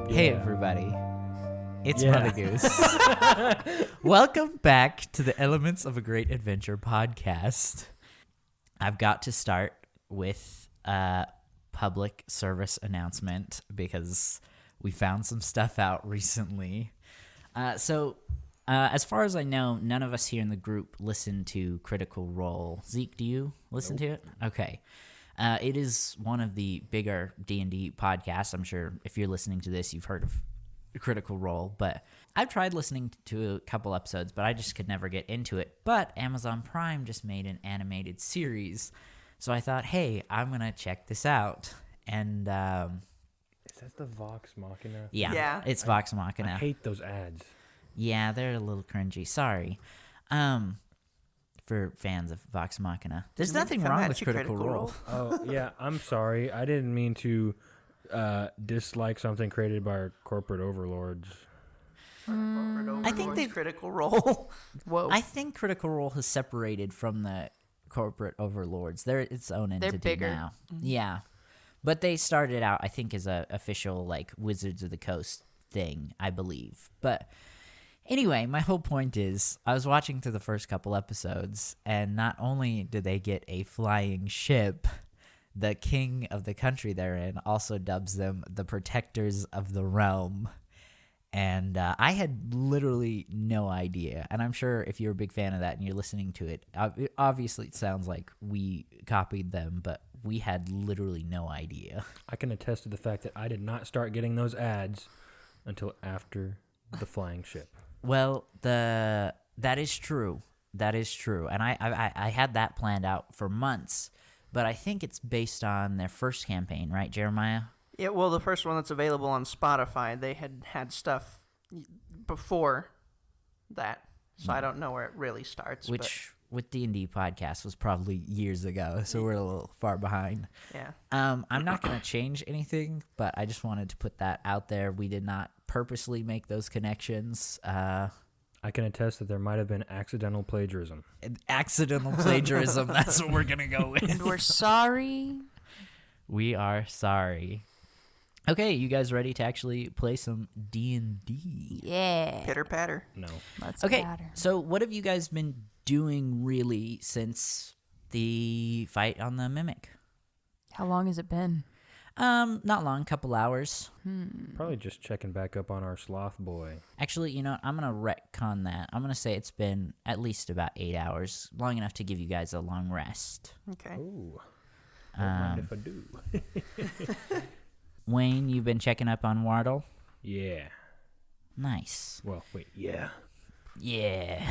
Hey everybody, it's MotherGoose. Welcome back to the Elements of a Great Adventure podcast. I've got to start with a public service announcement because we found some stuff out recently. As far as I know, none of us here in the group listen to Critical Role. Zeke, do you listen to it? Okay. It is one of the bigger D&D podcasts. I'm sure if you're listening to this, you've heard of Critical Role. But I've tried listening to a couple episodes, but I just could never get into it. But Amazon Prime just made an animated series. So I thought, hey, I'm going to check this out. And is that the Vox Machina? Yeah. It's Vox Machina. I hate those ads. Yeah, they're a little cringy. Sorry. For fans of Vox Machina. There's nothing wrong with Critical Role. Oh, yeah, I'm sorry. I didn't mean to dislike something created by our corporate overlords. I think they Critical Role. Whoa. I think Critical Role has separated from the corporate overlords. They're its own entity bigger now. Mm-hmm. Yeah. But they started out, I think, as a official like Wizards of the Coast thing, I believe. But anyway, my whole point is I was watching through the first couple episodes, and not only did they get a flying ship, the king of the country they're in also dubs them the protectors of the realm. And I had literally no idea. And I'm sure if you're a big fan of that and you're listening to it, obviously it sounds like we copied them, but we had literally no idea. I can attest to the fact that I did not start getting those ads until after the flying ship. Well, that is true. That is true. And I had that planned out for months, but I think it's based on their first campaign, right, Jeremiah? Yeah, well, the first one that's available on Spotify, they had stuff before that, so I don't know where it really starts. Which, with D&D podcast, was probably years ago, so we're a little far behind. Yeah. I'm not going to change anything, but I just wanted to put that out there. We did not purposely make those connections. I can attest that there might have been accidental plagiarism. Accidental plagiarism, that's what we're going to go with. And we're sorry. We are sorry. Okay, you guys ready to actually play some D&D? Yeah. Pitter patter. No. Let's Okay, batter. so what have you guys been doing really since the fight on the Mimic? How long has it been? Not long, couple hours. Probably just checking back up on our sloth boy. Actually, you know what? I'm going to retcon that. I'm going to say it's been at least about 8 hours, long enough to give you guys a long rest. Okay. Ooh. Don't mind if I do. Wayne, you've been checking up on Wardle? Yeah. Nice. Well, wait, yeah. Yeah.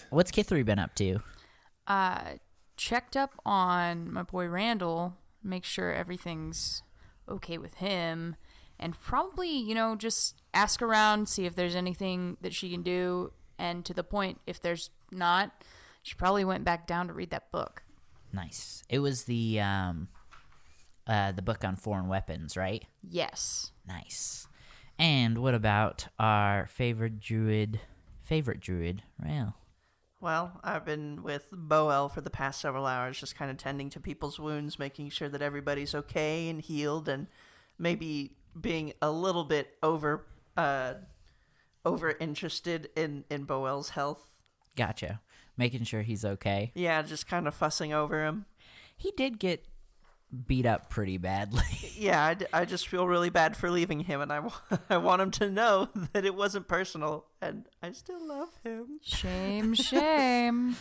What's Kithri been up to? Checked up on my boy Randall, make sure everything's okay with him, and probably, just ask around, see if there's anything that she can do, and to the point, if there's not, she probably went back down to read that book. Nice. It was the book on foreign weapons, right? Yes. Nice. And what about our favorite druid, Rael? Well, I've been with Boel for the past several hours, just kind of tending to people's wounds, making sure that everybody's okay and healed, and maybe being a little bit over interested in Boel's health. Gotcha. Making sure he's okay. Yeah, just kind of fussing over him. He did get beat up pretty badly. Yeah, I just feel really bad for leaving him, and I want him to know that it wasn't personal, and I still love him. Shame, shame.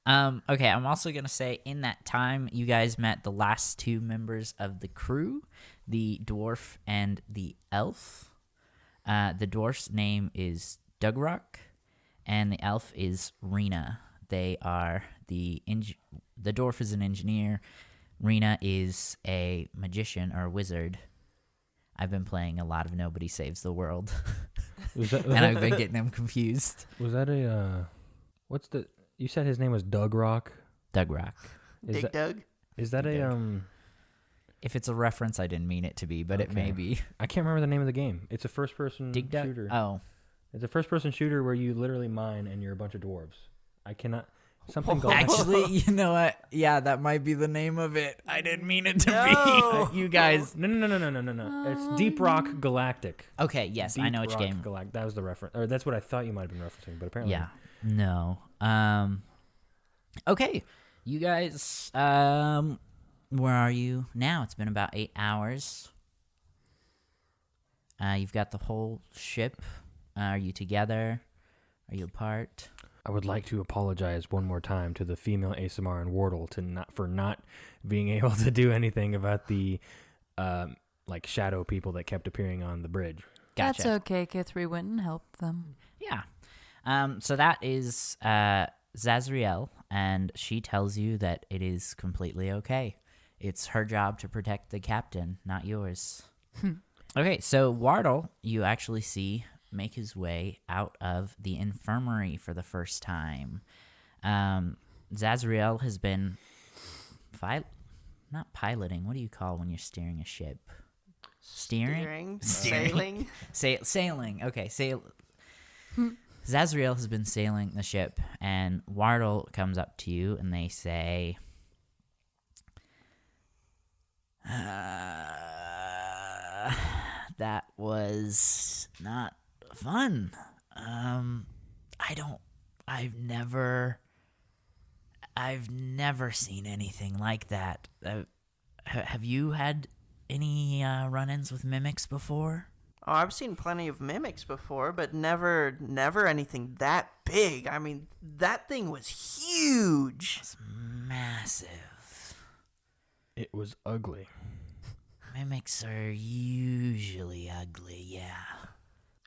Okay, I'm also going to say in that time, you guys met the last two members of the crew, the dwarf and the elf. The dwarf's name is Dugrock, and the elf is Rena. They are the dwarf is an engineer. Rena is a magician or a wizard. I've been playing a lot of Nobody Saves the World, and I've been getting them confused. Was that you said his name was Dugrock? Dugrock. Doug? Is that If it's a reference, I didn't mean it to be, but it may be. I can't remember the name of the game. It's a first-person shooter. Oh. It's a first-person shooter where you literally mine and you're a bunch of dwarves. I cannot... Something galactic. Actually, you know what? Yeah, that might be the name of it. I didn't mean it to No. be. You guys. No. It's Deep Rock Galactic. Okay, yes, I know which game. That was the reference. Or that's what I thought you might have been referencing, but apparently. Yeah. No. Okay. You guys, where are you now? It's been about 8 hours. You've got the whole ship. Are you together? Are you apart? I would like to apologize one more time to the female ASMR and Wardle for not being able to do anything about the shadow people that kept appearing on the bridge. Gotcha. That's okay. Kithri went and helped them. Yeah. So that is Zazriel, and she tells you that it is completely okay. It's her job to protect the captain, not yours. Okay, so Wardle, you actually see make his way out of the infirmary for the first time. Zazriel has been not piloting. What do you call when you're steering a ship? Steering? Sailing. Sailing. Okay, Zazriel has been sailing the ship, and Wardle comes up to you, and they say, that was not fun. I've never seen anything like that. Have you had any run-ins with mimics before? Oh, I've seen plenty of mimics before, but never anything that big. I mean, that thing was huge. It's massive. It was ugly. Mimics are usually ugly, yeah.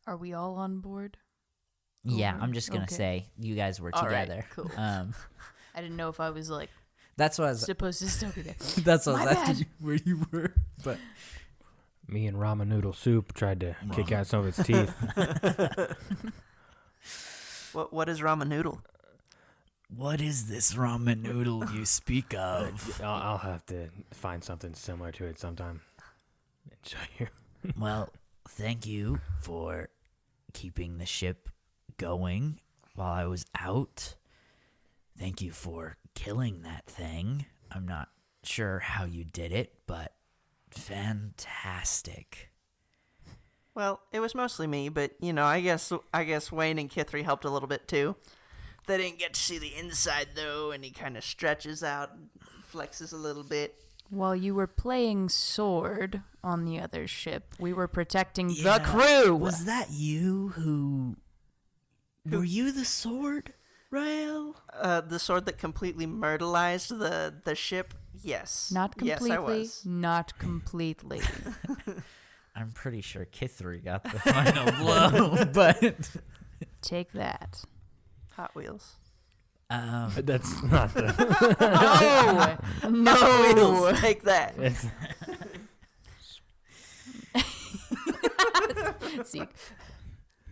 Are we all on board? Yeah, I'm just gonna say you guys were All right, together. cool. I didn't know if I was That's what I was. supposed to still be there. That's what I My was asking bad. you where you were. But Me and ramen noodle soup tried to kick out some of its teeth. What is ramen noodle? what is this ramen noodle you speak of? I'll have to find something similar to it sometime and show you. Well, thank you for keeping the ship going while I was out. Thank you for killing that thing. I'm not sure how you did it, but fantastic. Well, it was mostly me, but I guess Wayne and Kithri helped a little bit too. They didn't get to see the inside though, and he kind of stretches out and flexes a little bit. While you were playing sword on the other ship, we were protecting the Yeah. crew. Was that you who... Were you the sword, Rael? The sword that completely myrtleized the ship. Yes. Not completely. Yes, I was. Not completely. I'm pretty sure Kithri got the final blow, but... Take that. Hot Wheels. That's not the. No. Hot No. Wheels. Take that. Zeke.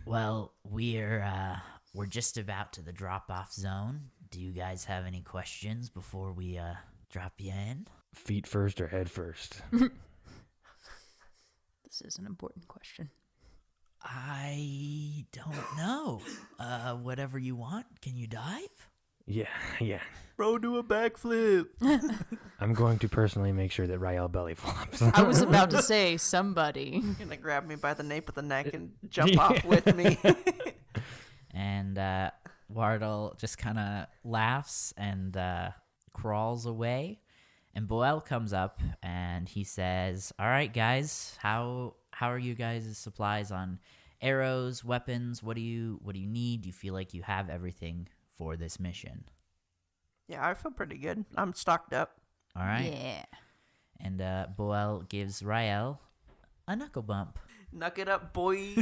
Well, we're just about to the drop-off zone. Do you guys have any questions before we drop you in? Feet first or head first? This is an important question. I don't know. Whatever you want. Can you dive? Yeah. Bro, do a backflip. I'm going to personally make sure that Rael belly flops. I was about to say somebody. You're gonna grab me by the nape of the neck and jump off with me. And Wardle just kind of laughs and crawls away. And Boel comes up and he says, "All right, guys, how are you guys' supplies on arrows, weapons? What do you need? Do you feel like you have everything for this mission?" Yeah, I feel pretty good. I'm stocked up. All right. Yeah. And Boel gives Rael a knuckle bump. Knuck it up, boy.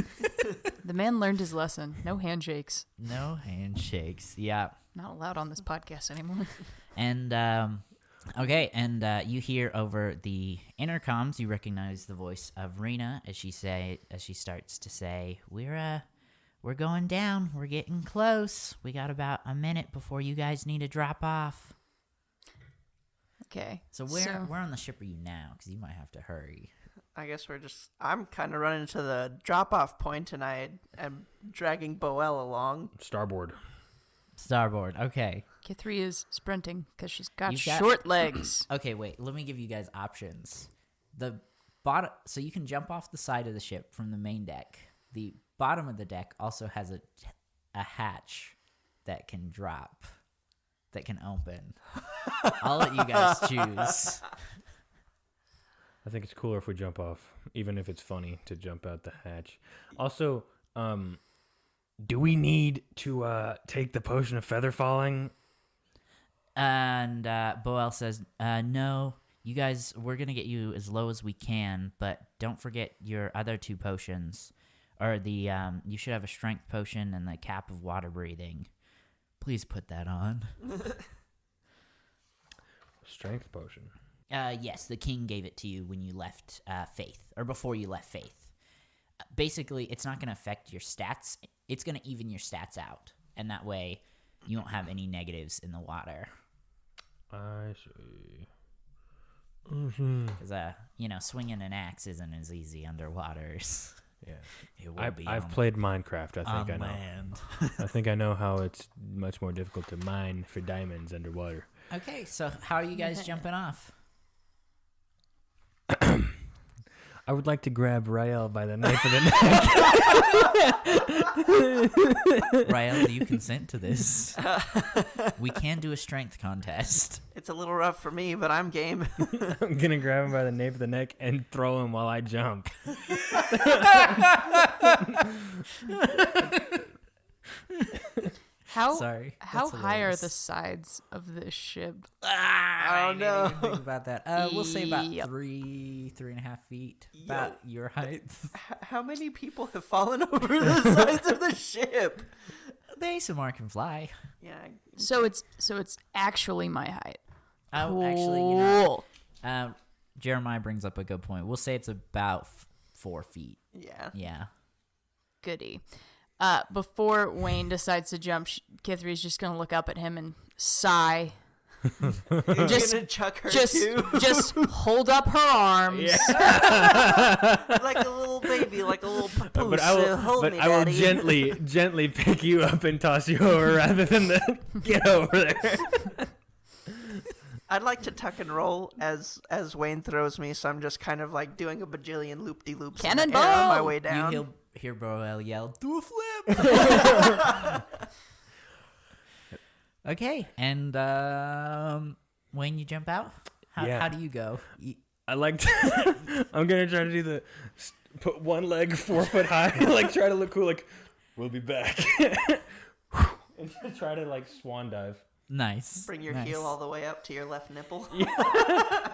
The man learned his lesson. No handshakes. No handshakes. Yeah. Not allowed on this podcast anymore. And okay, and you hear over the intercoms, you recognize the voice of Rena as she starts to say, "We're going down. We're getting close. We got about a minute before you guys need to drop off." Okay. So where on the ship are you now? Because you might have to hurry. I guess I'm kind of running to the drop-off point, and I am dragging Boel along. Starboard. Starboard. Okay. Kithri is sprinting because she's got You've got- short legs. Okay, wait. Let me give you guys options. The bottom, so you can jump off the side of the ship from the main deck. The bottom of the deck also has a hatch that can drop, that can open. I'll let you guys choose. I think it's cooler if we jump off, even if it's funny to jump out the hatch. Also, do we need to take the potion of feather falling? And Boel says, no, you guys, we're going to get you as low as we can, but don't forget your other 2 potions. Or you should have a strength potion and the cap of water breathing. Please put that on. Strength potion. Yes, the king gave it to you when you left Faith, or before you left Faith. Basically, it's not going to affect your stats. It's going to even your stats out, and that way you won't have any negatives in the water. I see. Because, swinging an axe isn't as easy underwater. Yeah. It will be. I've played Minecraft. I think I know. Land. I think I know how it's much more difficult to mine for diamonds underwater. Okay, so how are you guys jumping off? I would like to grab Rael by the nape of the neck. Rael, do you consent to this? We can do a strength contest. It's a little rough for me, but I'm game. I'm going to grab him by the nape of the neck and throw him while I jump. Sorry. How that's high are hilarious. the sides of this ship? I didn't no. even think about that. We'll say about Yep. 3.5 feet. About your height. How many people have fallen over the sides of the ship? The ASMR can fly. Yeah. So it's actually my height. Oh, Cool. actually, Jeremiah brings up a good point. We'll say it's about 4 feet. Yeah. Yeah. Goody. Before Wayne decides to jump, Kithri's just gonna look up at him and sigh. You're Just- gonna chuck her Just too, just hold up her arms. like a little baby, like a little papoose. But I will, Hold but me, I will Daddy. gently pick you up and toss you over rather than get over there. I'd like to tuck and roll as Wayne throws me, so I'm just kind of like doing a bajillion loop-de-loops in the air on my Cannonball! way down. You'll hear Boel yell, "Do a flip!" Okay, and when you jump out, Yeah. how do you go? I like to, I'm going to try to do put one leg 4 foot high, like try to look cool, like, we'll be back. And just try to like swan dive. Nice. Bring your nice. heel all the way up to your left nipple.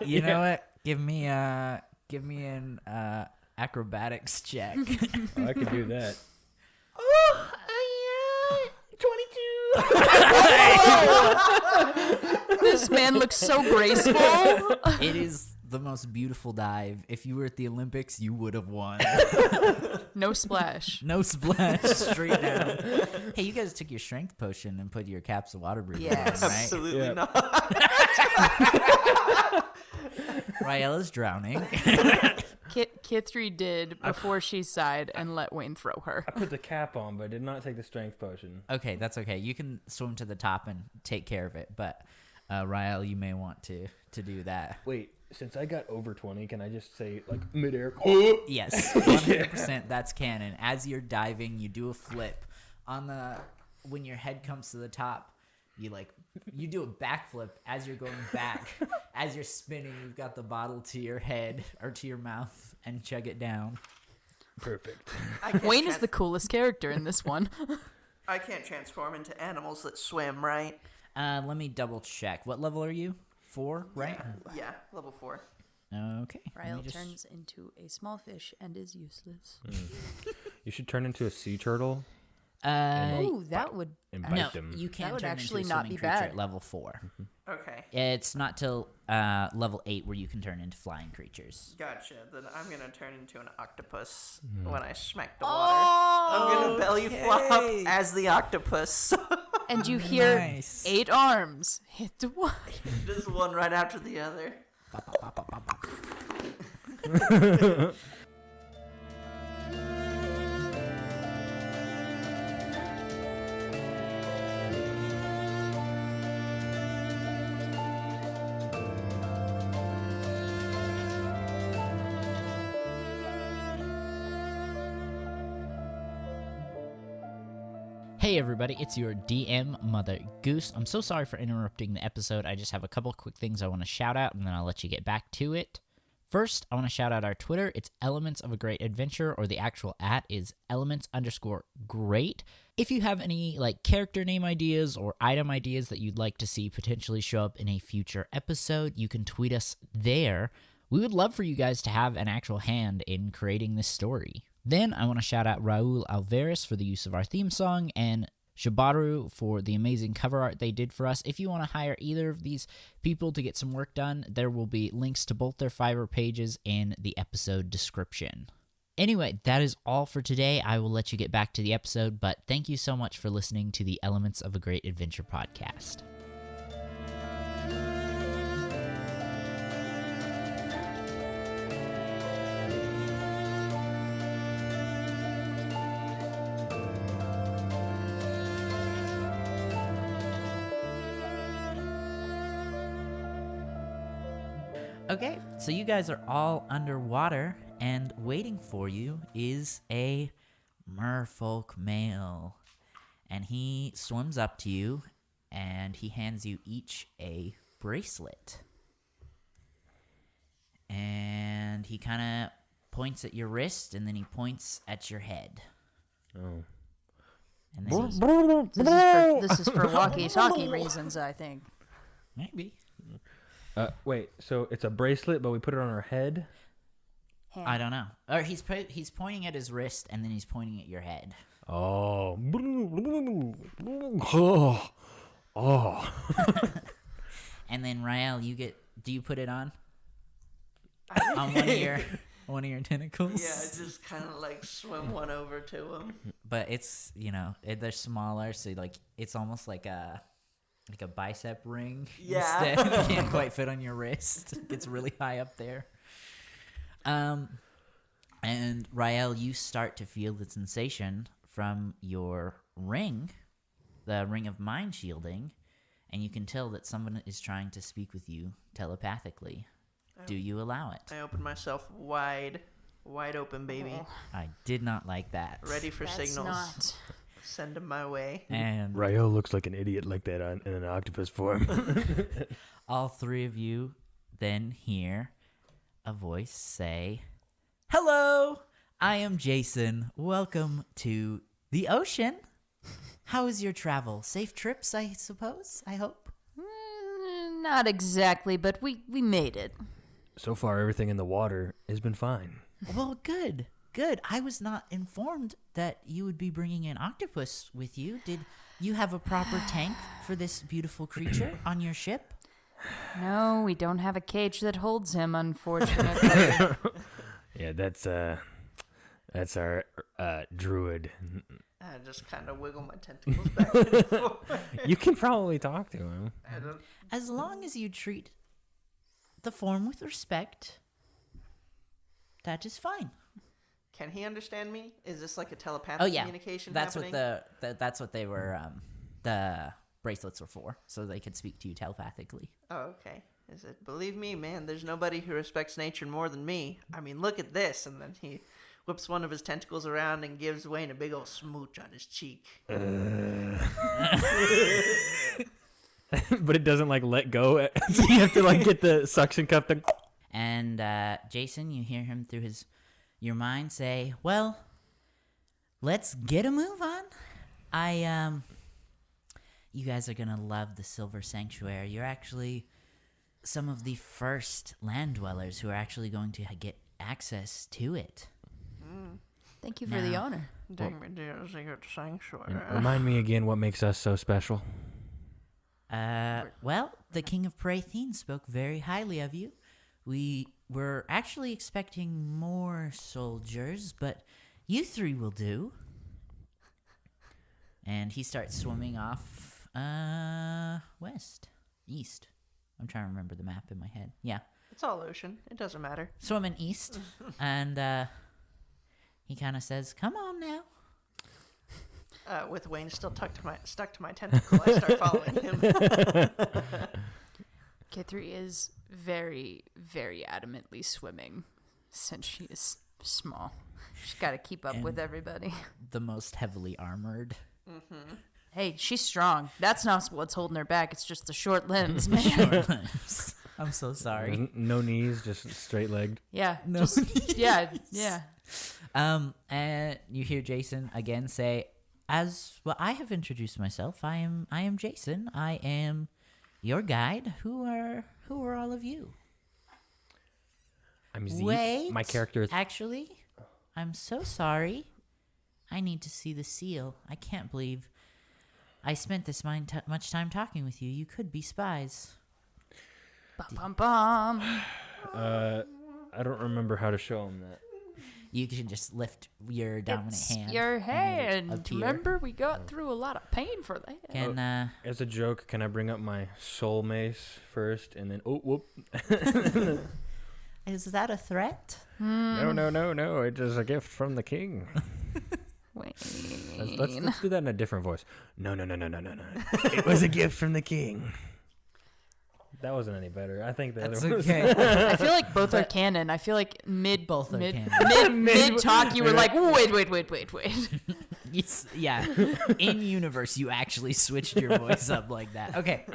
You know what? Give me an acrobatics check. Oh, I could do that. Oh, 22. This man looks so graceful. It is the most beautiful dive. If you were at the Olympics, you would have won. No splash. No splash, straight down. Hey, you guys took your strength potion and put your caps of water breathing Yes. on, right? Absolutely Yeah. not. Rael is drowning. Kithri did before she sighed and let Wayne throw her. I put the cap on, but I did not take the strength potion. Okay, that's okay. You can swim to the top and take care of it, but Rael, you may want to do that. Wait, since I got over 20, can I just say, like, midair? Yes, 100%. That's canon. As you're diving, you do a flip when your head comes to the top. You do a backflip as you're going back. As you're spinning, you've got the bottle to your head or to your mouth and chug it down. Perfect. Wayne is the coolest character in this one. I can't transform into animals that swim, right? Let me double check. What level are you? 4, right? Yeah, level 4. Okay. let me Rael just- turns into a small fish and is useless. You should turn into a sea turtle Oh, that would. and bite no, them. you can't would turn actually into a not swimming be creature bad. at level 4. Okay, It's not till level 8 where you can turn into flying creatures. gotcha. Then I'm gonna turn into an octopus when I smack the water. I'm gonna belly flop as the octopus. And you hear Nice. 8 arms hit the water. Just one right after the other. Hey everybody, it's your DM, MotherGoose. I'm so sorry for interrupting the episode. I just have a couple quick things I want to shout out, and then I'll let you get back to it. First, I want to shout out our Twitter. It's Elements of a Great Adventure, or the actual @ is elements_great. If you have any character name ideas or item ideas that you'd like to see potentially show up in a future episode, you can tweet us there. We would love for you guys to have an actual hand in creating this story. Then I want to shout out Raul Alvarez for the use of our theme song and Shibaru for the amazing cover art they did for us. If you want to hire either of these people to get some work done, there will be links to both their Fiverr pages in the episode description. Anyway, that is all for today. I will let you get back to the episode, but thank you so much for listening to the Elements of a Great Adventure podcast. Okay, so you guys are all underwater, and waiting for you is a merfolk male. And he swims up to you, and he hands you each a bracelet. And he kind of points at your wrist, and then he points at your head. Oh. And then This is for walkie-talkie reasons, I think. maybe. Wait, so it's a bracelet, but we put it on our head? I don't know. Or he's pointing at his wrist, and then he's pointing at your head. Oh. Oh. And then Rael, do you put it on? On one of your tentacles? Yeah, just kind of swim one over to him. But it's, they're smaller, so it's almost like a bicep ring. Yeah. Instead. It can't quite fit on your wrist. It's really high up there. And Rael, you start to feel the sensation from your ring, the ring of mind shielding, and you can tell that someone is trying to speak with you telepathically. Do you allow it? I open myself wide open, baby. I did not like that. Ready for That's signals. not. Send them my way. And Rael looks like an idiot like that in an octopus form. all three of you then hear a voice say, "Hello, I am Jason. Welcome to the ocean. How is your travel? Safe trips, I suppose? I hope." Not exactly, but we made it. So far, everything in the water has been fine. Well, good. Good. I was not informed that you would be bringing an octopus with you. Did you have a proper tank for this beautiful creature on your ship? No, we don't have a cage that holds him, unfortunately. Yeah, that's our druid. I just kind of wiggle my tentacles back and forth. You can probably talk to him. I don't. As long as you treat the form with respect, that is fine. Can he understand me? Is this like a telepathic communication that's happening? what that's what they were. The bracelets were for, so they could speak to you telepathically. Oh, okay. Is it? Believe me, man, there's nobody who respects nature more than me. I mean, look at this. And then he whips one of his tentacles around and gives Wayne a big old smooch on his cheek. But it doesn't let go. So you have to get the suction cup to... And Jason, you hear him through your mind say, "Well, let's get a move on. You guys are gonna love the Silver Sanctuary. You're actually some of the first land dwellers who are actually going to get access to it." Thank you for the No. honor. Take me to a secret sanctuary. Remind me again what makes us so special. Well, the King of Pratheen spoke very highly of you. We were actually expecting more soldiers, but you three will do. And he starts swimming off east. I'm trying to remember the map in my head. Yeah, It's all ocean. It doesn't matter. swimming east. And he kind of says, "Come on now." With Wayne still stuck to my tentacle, I start following him. Kithri is very, very adamantly swimming since she is small. She's got to keep up with everybody. The most heavily armored Hey, she's strong. That's not what's holding her back. It's just the short limbs, man. Short limbs. I'm so sorry. No knees, just straight legged. Yeah. No just, yeah. Yeah. And you hear Jason again say, "As well, I have introduced myself. I am Jason. I am your guide. Who are all of you?" I'm Zeke. Wait. My character is. Actually, I'm so sorry. I need to see the seal. I can't believe I spent this much time talking with you. You could be spies. Bum, bum, bum. I don't remember how to show him that. You can just lift your dominant It's hand. your and it'll hand. appear. Remember, we got through a lot of pain for that. Can As a joke, can I bring up my soul mace first, and then whoop? is that a threat? No! It is a gift from the king. Wait. Let's do that in a different voice. No. It was a gift from the king. That wasn't any better. I think the That's other one was. okay. I feel like both are canon. I feel like Both are mid canon. talk, you were like, wait. Yeah. In universe, you actually switched your voice up like that. Okay.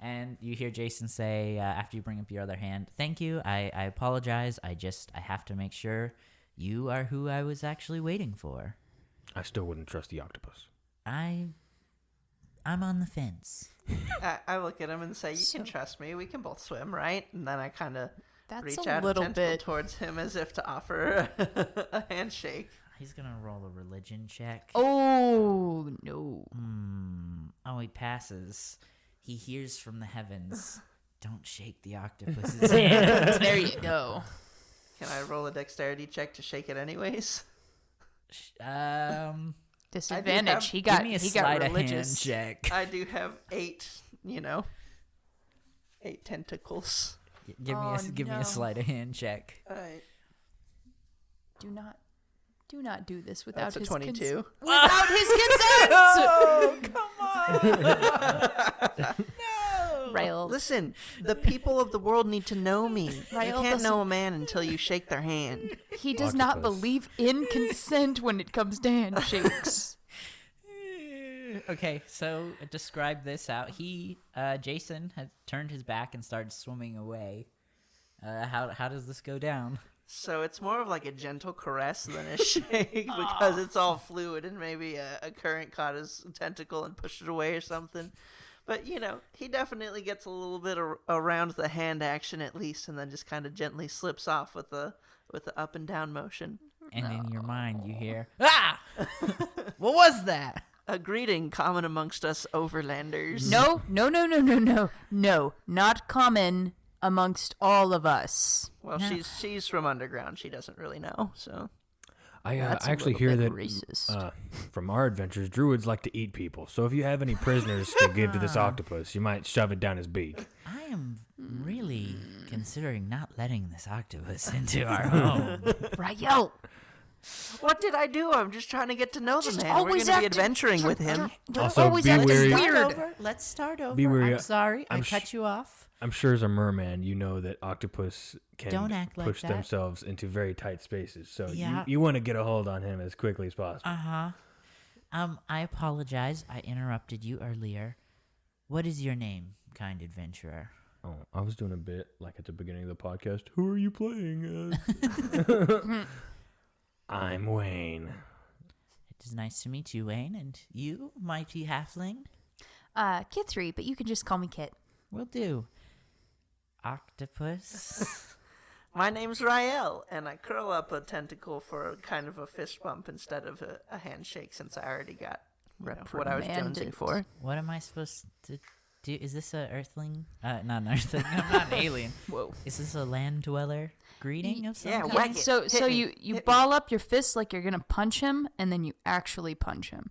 And you hear Jason say, after you bring up your other hand, "Thank you. I apologize. I have to make sure you are who I was actually waiting for. I still wouldn't trust the octopus. I'm on the fence." I look at him and say, "You can trust me. We can both swim, right?" And then I kind of That's reach a out little a tentacle bit. towards him as if to offer a handshake. He's going to roll a religion check. Oh, no. Oh, he passes. He hears from the heavens, "Don't shake the octopus's hand." There you go. Can I roll a dexterity check to shake it anyways? Disadvantage. He Give got me a he sleight got of hand religious. check. I do have 8 tentacles. Give me no. a sleight of hand check. All right. Do not do this without That's a his 22. without his consent. Oh, come on! No. Rael, Listen, the people of the world need to know me. You Rael can't know doesn't- a man until you shake their hand. he does not Octopus. believe in consent when it comes to handshakes. Okay, so describe this out. Jason has turned his back and started swimming away. How does this go down? So it's more of like a gentle caress than a shake because it's all fluid and maybe a current caught his tentacle and pushed it away or something. But, he definitely gets a little bit around the hand action at least and then just kind of gently slips off with the up and down motion. And in your mind, you hear, "Ah! What was that?" A greeting common amongst us overlanders. No, not common amongst all of us. Well, she's from underground. She doesn't really know, so. I That's a actually little hear bit that racist. from our adventures, druids like to eat people. So if you have any prisoners to give to this octopus, you might shove it down his beak. I am really considering not letting this octopus into our home. Rael, What did I do? I'm just trying to get to know the Just man. We're always going to be acting- adventuring with him. you're Also, always be acting wary- weird. Let's start over. Be wary. I'm sorry. I I'm cut you off. I'm sure as a merman, you know that octopus can Don't act like push that. themselves into very tight spaces. So Yeah. you want to get a hold on him as quickly as possible. I apologize. I interrupted you earlier. What is your name, kind adventurer? Oh, I was doing a bit like at the beginning of the podcast. Who are you playing as? I'm Wayne. It is nice to meet you, Wayne. And you, mighty halfling? Kithri, but you can just call me Kit. Will do. Octopus. My name's Rael, and I curl up a tentacle for kind of a fist bump instead of a handshake since I already got what I was jonesing Reprimanded. for. What am I supposed to do? Is this a earthling? Not an earthling. I'm not an alien. Whoa. Is this a land dweller greeting of some Yeah, kind? whack it. So Hit me. you Hit me. ball up your fists like you're gonna punch him, and then you actually punch him.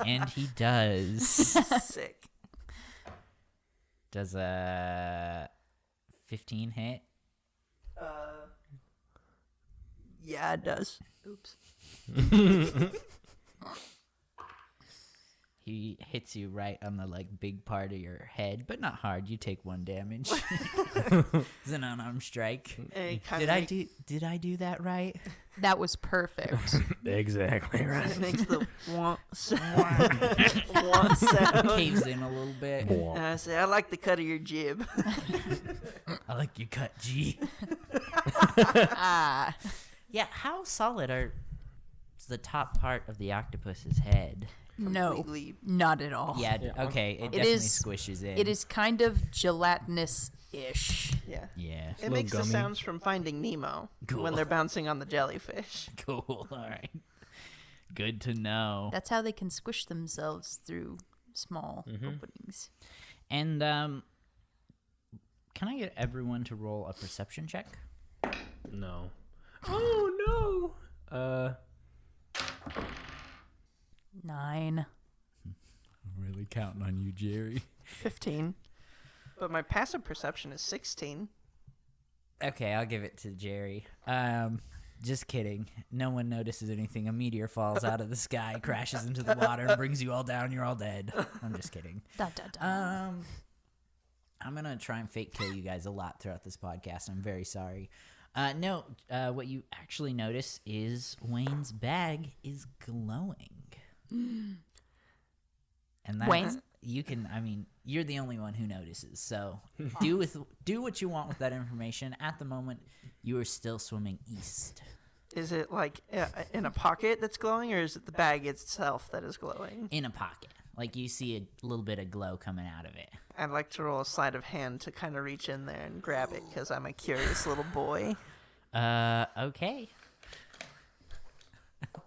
And he does. Sick. Does a 15 hit? Yeah, it does. Oops. He hits you right on the big part of your head, but not hard. You take 1 damage. It's an unarmed strike. And it kinda Did I do that right? That was perfect. Exactly right. It makes the want sound. Caves in a little bit. And I say, I like the cut of your jib. I like your cut, G. Ah. Yeah, how solid are the top part of the octopus's head? No, Completely. not at all. Yeah, Yeah, okay, it It definitely is- squishes in. It is kind of gelatinous-ish. Yeah. Yeah, It makes the gummy. sounds from Finding Nemo Cool. when they're bouncing on the jellyfish. cool. All right. Good to know. That's how they can squish themselves through small openings. And can I get everyone to roll a perception check? No. Oh no. 9. I'm really counting on you, Jerry. 15. But my passive perception is 16. Okay, I'll give it to Jerry. Just kidding. No one notices anything. A meteor falls out of the sky, crashes into the water, and brings you all down. You're all dead. I'm just kidding. Da, da, da. I'm gonna try and fake kill you guys a lot throughout this podcast. I'm very sorry. No, what you actually notice is Wayne's bag is glowing. And that's, Wayne? you can, I mean, you're the only one who notices. So do what you want with that information. At the moment, you are still swimming east. Is it like in a pocket that's glowing, or is it the bag itself that is glowing? In a pocket. Like you see a little bit of glow coming out of it. I'd like to roll a sleight of hand to kind of reach in there and grab it because I'm a curious little boy. Okay.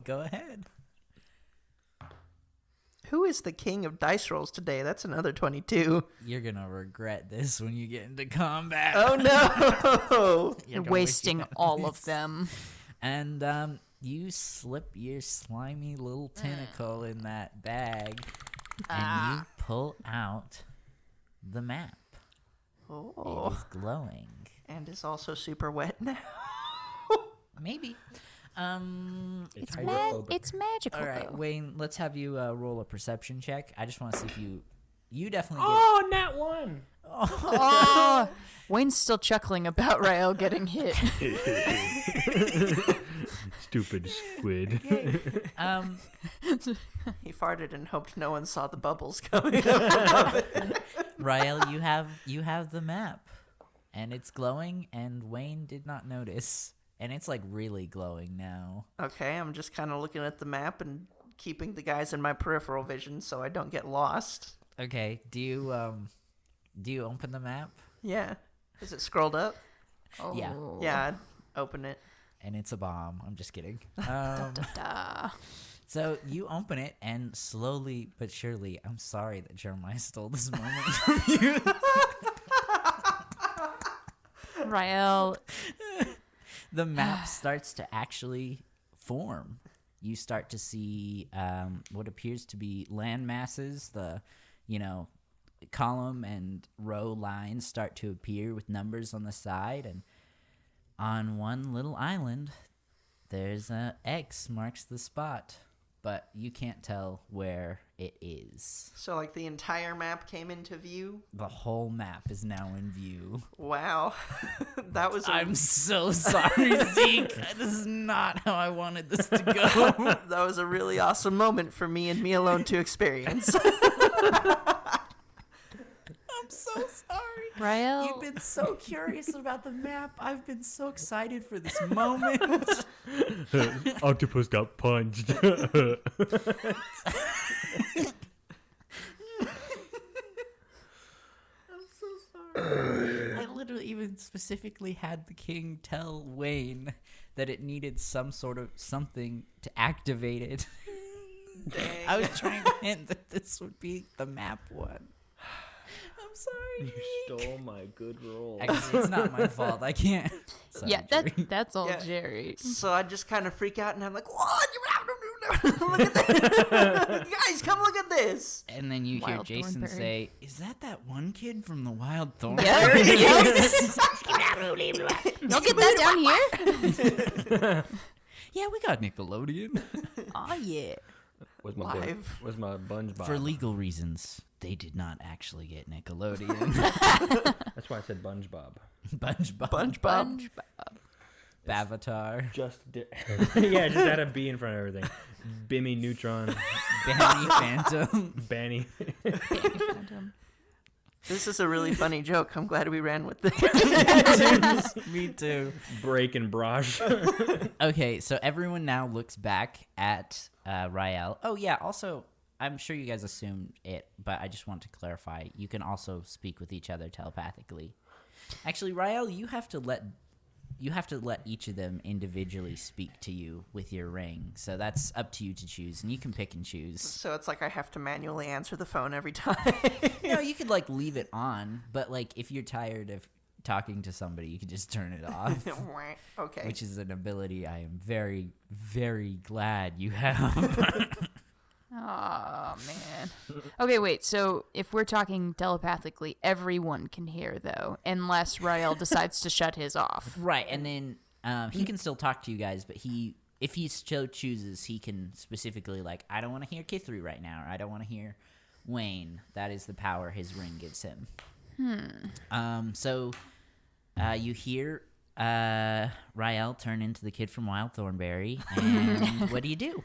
Go ahead. Who is the king of dice rolls today? That's another 22. You're gonna regret this when you get into combat. Oh no! You're gonna wasting wish you all of them. And you slip your slimy little tentacle in that bag, and you pull out the map. It Oh, is glowing. and is also super wet now. Maybe. It's hydrophobic. it's magical. All right, though. Wayne. Let's have you roll a perception check. I just want to see if you definitely Oh, nat 1. Oh, Wayne's still chuckling about Rael getting hit. Stupid squid. get. He farted and hoped no one saw the bubbles coming up. Rael, you have the map, and it's glowing, and Wayne did not notice, and it's like really glowing now. Okay, I'm just kind of looking at the map and keeping the guys in my peripheral vision so I don't get lost. Okay, do you open the map? Yeah. Is it scrolled up? Oh. Yeah. Yeah, I'd open it. And it's a bomb. I'm just kidding. Da. So you open it, and slowly but surely, I'm sorry that Jeremiah stole this moment from you. Rael, The map starts to actually form. You start to see what appears to be land masses. The, column and row lines start to appear with numbers on the side, and on one little island, there's a X marks the spot, but you can't tell where it is. So, like, the entire map came into view? The whole map is now in view. Wow. That was I'm so sorry, Zeke. This is not how I wanted this to go. that was a really awesome moment for me and me alone to experience. I'm so sorry. Rael, You've been so curious about the map. I've been so excited for this moment. Octopus got punched. I literally even specifically had the king tell Wayne that it needed some sort of something to activate it. Dang. I was trying to hint that this would be the map one. I'm sorry. You stole my good roll. Actually, it's not my fault. I can't. Sorry, yeah, Jerry. that's all Yeah. Jerry. So I just kind of freak out and I'm like, what? Look at this. Guys, come look at this. And then you hear Wild Jason Thornberry. say, "Is that one kid from the Wild Thorn?" Yeah, Y'all get that down here? Yeah, we got Nickelodeon. Oh yeah. Where's my Live. Where's my bunge bob? For legal reasons, they did not actually get Nickelodeon. That's why I said bunge bob. SpongeBob. SpongeBob. SpongeBob. Bavatar. Yeah, just add a B in front of everything. Bimmy Neutron. Banny Phantom. Banny. Phantom. This is a really funny joke. I'm glad we ran with this. Me too. Break and Brosh. Okay, so everyone now looks back at Rael. Oh, yeah, also, I'm sure you guys assumed it, but I just want to clarify. You can also speak with each other telepathically. Actually, Rael, you have to let each of them individually speak to you with your ring. So that's up to you to choose, and you can pick and choose. So it's like I have to manually answer the phone every time. No, you could, like, leave it on, but, like, if you're tired of talking to somebody, you could just turn it off. Okay. Which is an ability I am very, very glad you have. Oh, man. Okay, wait. So if we're talking telepathically, everyone can hear, though, unless Rael decides to shut his off. Right, and then he can still talk to you guys, but if he so chooses, he can specifically, like, I don't want to hear Kithri right now, or I don't want to hear Wayne. That is the power his ring gives him. So you hear Rael turn into the kid from Wild Thornberry, and what do you do?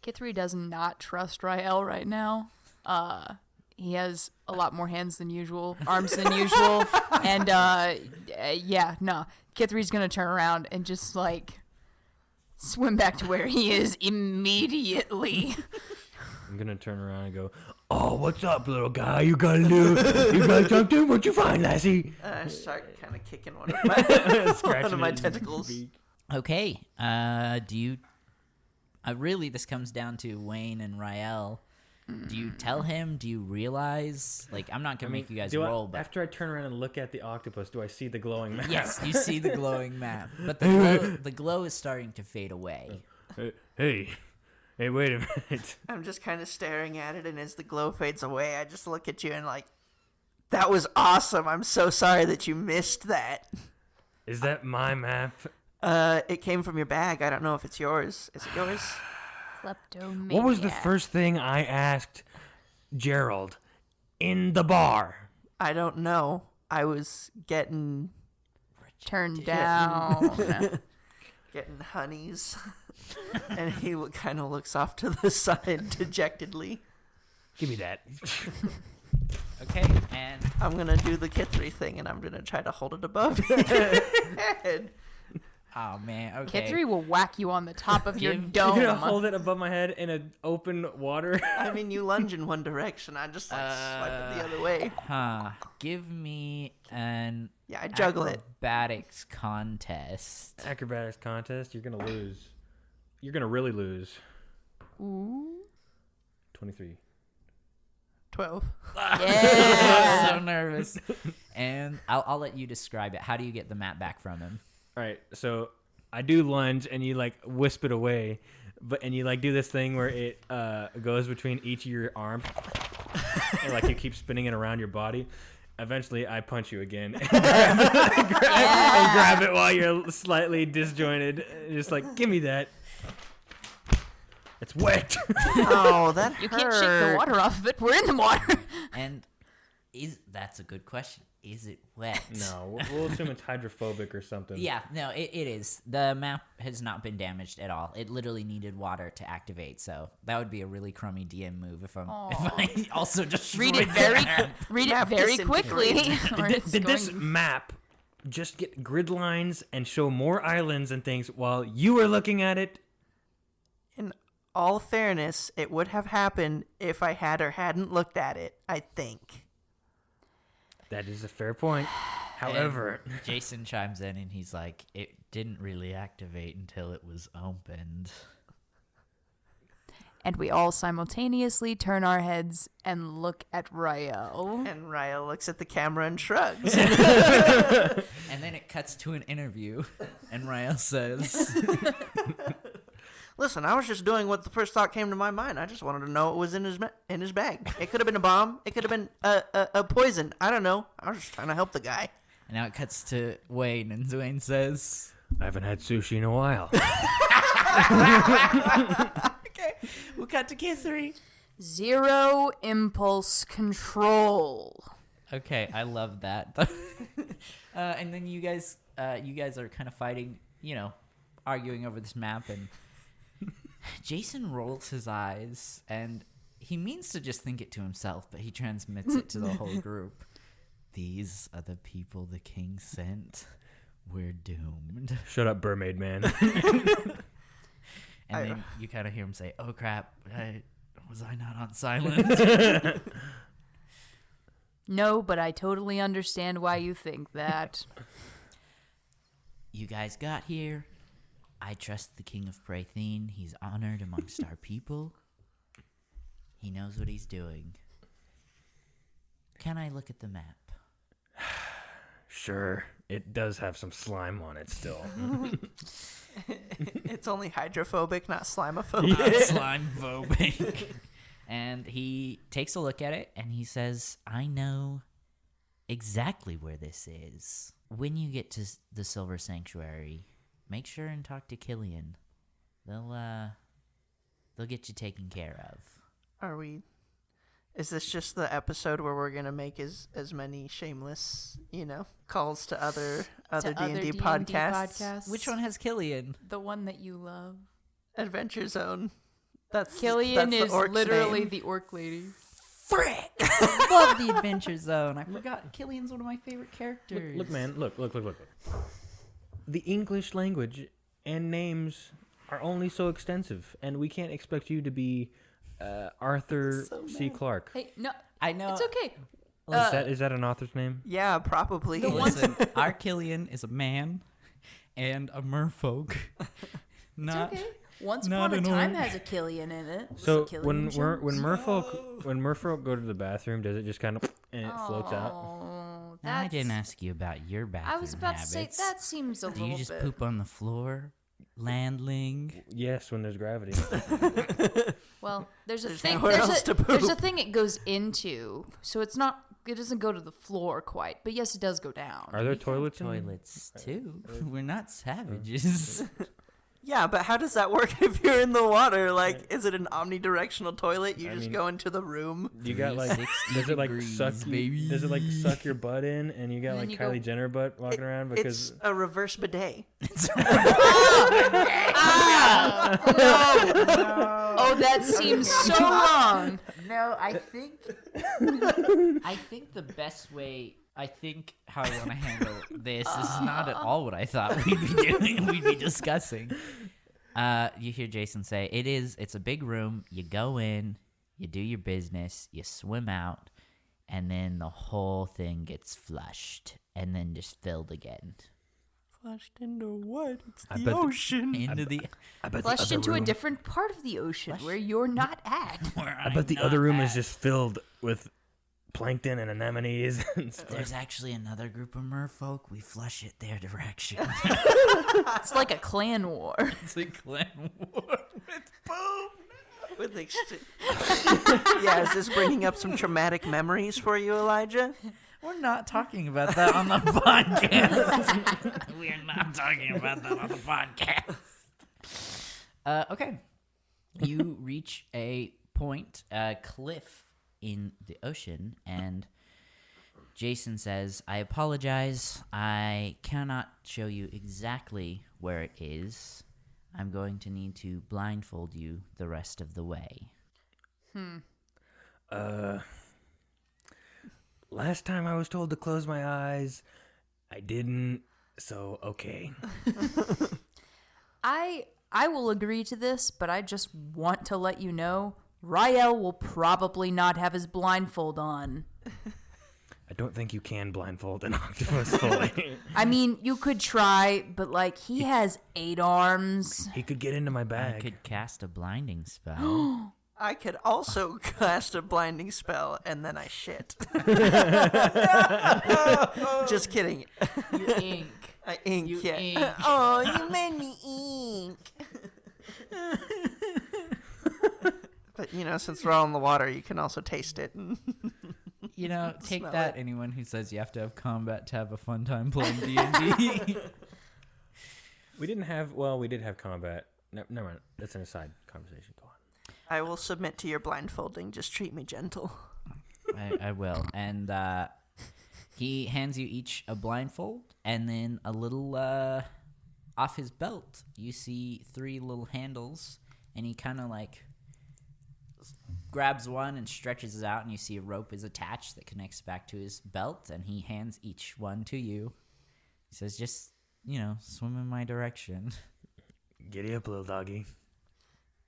Kithri does not trust Rael right now. He has a lot more hands than usual, arms than usual, and Kithri's gonna turn around and just like swim back to where he is immediately. I'm gonna turn around and go, "Oh, what's up, little guy? You got something? What'd you find, lassie?" I start kind of kicking one of my tentacles. Okay, do you... really, this comes down to Wayne and Rael. Do you tell him? Do you realize? Like, I'm not going to make you guys roll, but... After I turn around and look at the octopus, do I see the glowing map? Yes, you see the glowing map. But the glow is starting to fade away. Hey, wait a minute. I'm just kind of staring at it, and as the glow fades away, I just look at you and like, that was awesome. I'm so sorry that you missed that. Is that my map? It came from your bag. I don't know if it's yours. Is it yours? Kleptomaniac. What was the first thing I asked Gerald in the bar? I don't know. I was getting turned down? getting honeys. And he kind of looks off to the side dejectedly. Give me that. Okay, and... I'm going to do the Kithri thing, and I'm going to try to hold it above your head. Oh, man, okay. Kithri will whack you on the top of your dome. You're gonna hold it above my head in an open water? I mean, you lunge in one direction. I just like swipe it the other way. Give me an... Yeah, I juggle it. Acrobatics contest. Acrobatics contest? You're gonna lose. You're gonna really lose. Ooh. 23. 12. Yeah. I'm so nervous. And I'll let you describe it. How do you get the map back from him? All right, so I do lunge, and you like wisp it away, and you like do this thing where it goes between each of your arms, and like you keep spinning it around your body. Eventually, I punch you again and grab it while you're slightly disjointed. Just like, give me that. It's wet. Oh, that hurt. You can't shake the water off of it. We're in the water. And that's a good question. Is it wet? No, we'll assume it's hydrophobic or something. Yeah, no, it is. The map has not been damaged at all. It literally needed water to activate, so that would be a really crummy DM move if I also just read it very quickly. Did this map just get grid lines and show more islands and things while you were looking at it? In all fairness, it would have happened if I had or hadn't looked at it, I think. That is a fair point. However, and Jason chimes in and he's like, it didn't really activate until it was opened. And we all simultaneously turn our heads and look at Rael. And Rael looks at the camera and shrugs. And then it cuts to an interview, and Rael says, Listen, I was just doing what the first thought came to my mind. I just wanted to know what was in his bag. It could have been a bomb. It could have been a poison. I don't know. I was just trying to help the guy. And now it cuts to Wayne, and Wayne says, I haven't had sushi in a while. okay, we'll cut to Kithri. 0 impulse control. Okay, I love that. And then you guys are kind of fighting, arguing over this map, and Jason rolls his eyes, and he means to just think it to himself, but he transmits it to the whole group. These are the people the king sent. We're doomed. Shut up, Mermaid Man. And then you kind of hear him say, "Oh crap, was I not on silent?" No, but I totally understand why you think that. You guys got here. I trust the King of Prathene. He's honored amongst our people. He knows what he's doing. Can I look at the map? Sure. It does have some slime on it still. It's only hydrophobic, not slimophobic. Not slime-phobic. And he takes a look at it, and he says, I know exactly where this is. When you get to the Silver Sanctuary, make sure and talk to Killian. They'll get you taken care of. Is this just the episode where we're gonna make as many shameless, calls to other D&D podcasts? Which one has Killian? The one that you love. Adventure Zone. That's Killian the is orc's literally name. the orc lady. Frick! Love the Adventure Zone. I forgot. Killian's one of my favorite characters. Look, man. Look. The English language and names are only so extensive, and we can't expect you to be Arthur C. Clarke. Hey, no, I know. it's okay. Is that an author's name? Yeah, probably. Listen, our Killian is a man and a merfolk. It's okay. Once not Upon a an Time orc. has a Killian in it. So It's a when Killian merfolk go to the bathroom, does it just kind of and it floats out? Oh, I that's... didn't ask you about your bathroom I was about habits. to say, that seems a Do little you just bit... poop on the floor? Landling? Yes, when there's gravity. Well, there's a There's thing. nowhere else to There's a poop. thing it goes into, so it's not. It doesn't go to the floor quite, but yes, it does go down. Are there toilets? Toilets, too. We're not savages. Yeah, but how does that work if you're in the water? Like, is it an omnidirectional toilet? You I just mean- go into the room. You got like 360 does it like degrees, suck you, baby. does it like suck your butt in and you got And like then you Kylie go- Jenner butt walking around because It's a reverse bidet. Oh, that seems so wrong. No, I think the best way. I think how I want to handle this is not at all what I thought we'd be doing. We'd be discussing. You hear Jason say, "It's a big room. You go in, you do your business, you swim out, and then the whole thing gets flushed and then just filled again Flushed into what? It's I the bet the- ocean. into the." I bet Flushed into a different part of the ocean where you're not at. I bet the other room is just filled with plankton and anemones and stuff. There's actually another group of merfolk. We flush it their direction. It's like a clan war. It's a clan war with boom. With yeah, is this bringing up some traumatic memories for you, Elijah? We're not talking about that on the podcast. We're not talking about that on the podcast. Okay. You reach a point, a cliff in the ocean, and Jason says, I apologize. I cannot show you exactly where it is. I'm going to need to blindfold you the rest of the way. Last time I was told to close my eyes, I didn't. So okay. I will agree to this, but I just want to let you know, Rael will probably not have his blindfold on. I don't think you can blindfold an octopus fully. I mean, you could try, but he has 8 arms. He could get into my I bag. could cast a blinding spell. I could also cast a blinding spell and then I shit. Just kidding. You ink. I ink, You yeah. ink. Oh, you made me ink. But, since we're all in the water, you can also taste it. Take Smell that, it. anyone who says you have to have combat to have a fun time playing D&D. We did have combat. No, never mind. That's an aside conversation. Go on. I will submit to your blindfolding. Just treat me gentle. I will. And He hands you each a blindfold, and then a little off his belt, you see 3 little handles, and he kind of like grabs one and stretches it out, and you see a rope is attached that connects back to his belt, and he hands each one to you. He says, just, swim in my direction. Giddy up, little doggy.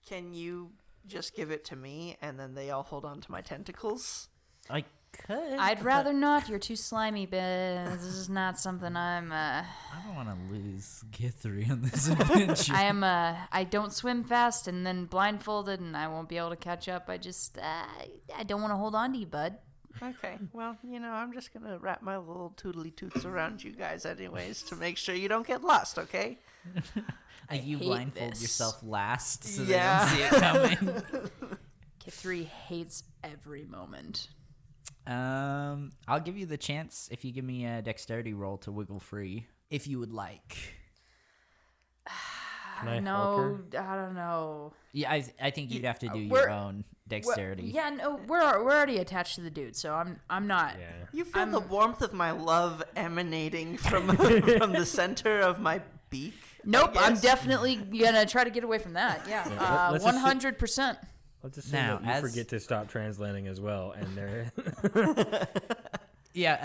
Can you just give it to me, and then they all hold on to my tentacles? I could. I'd rather not. You're too slimy, but this is not something I'm. I don't want to lose Kithri on this adventure. I don't swim fast, and then blindfolded, and I won't be able to catch up. I just, I don't want to hold on to you, bud. Okay, well, I'm just going to wrap my little tootly toots around you guys anyways to make sure you don't get lost, okay? You hate blindfold this. yourself last so Yeah. they don't see it coming. Kithri hates every moment. I'll give you the chance if you give me a dexterity roll to wiggle free, if you would like. Can I help No, her? I don't know. Yeah, I think you'd have to do We're- your own dexterity. Yeah, no, we're already attached to the dude, so I'm not. Yeah. You feel the warmth of my love emanating from the center of my beak? Nope, I I'm guess? definitely gonna try to get away from that. Yeah, let's just 100%. Let's assume Now, that you as- forget to stop translating as well, and they're Yeah,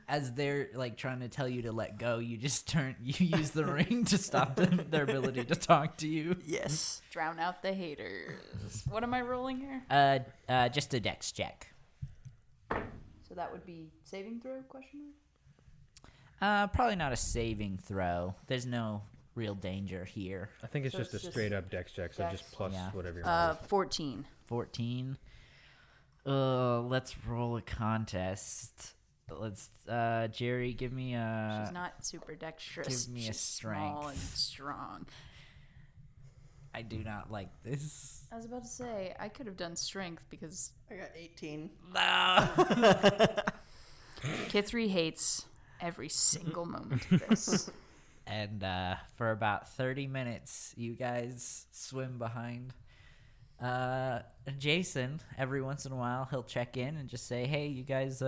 as they're like trying to tell you to let go, you use the ring to stop their ability to talk to you. Yes. Drown out the haters. What am I rolling here? Just a dex check. So that would be saving throw? Question mark. Probably not a saving throw. There's no real danger here. I think it's So just it's a just straight up dex check, so dex. just plus Yeah. whatever you're 14. 14. Let's roll a contest. Let's Jerry, give me a. She's not super dexterous. give me a She's small and strength. strong. I do not like this. I was about to say I could have done strength because I got 18. No. Kithri hates every single moment of this. And for about 30 minutes, you guys swim behind Jason. Every once in a while, he'll check in and just say, "Hey, you guys,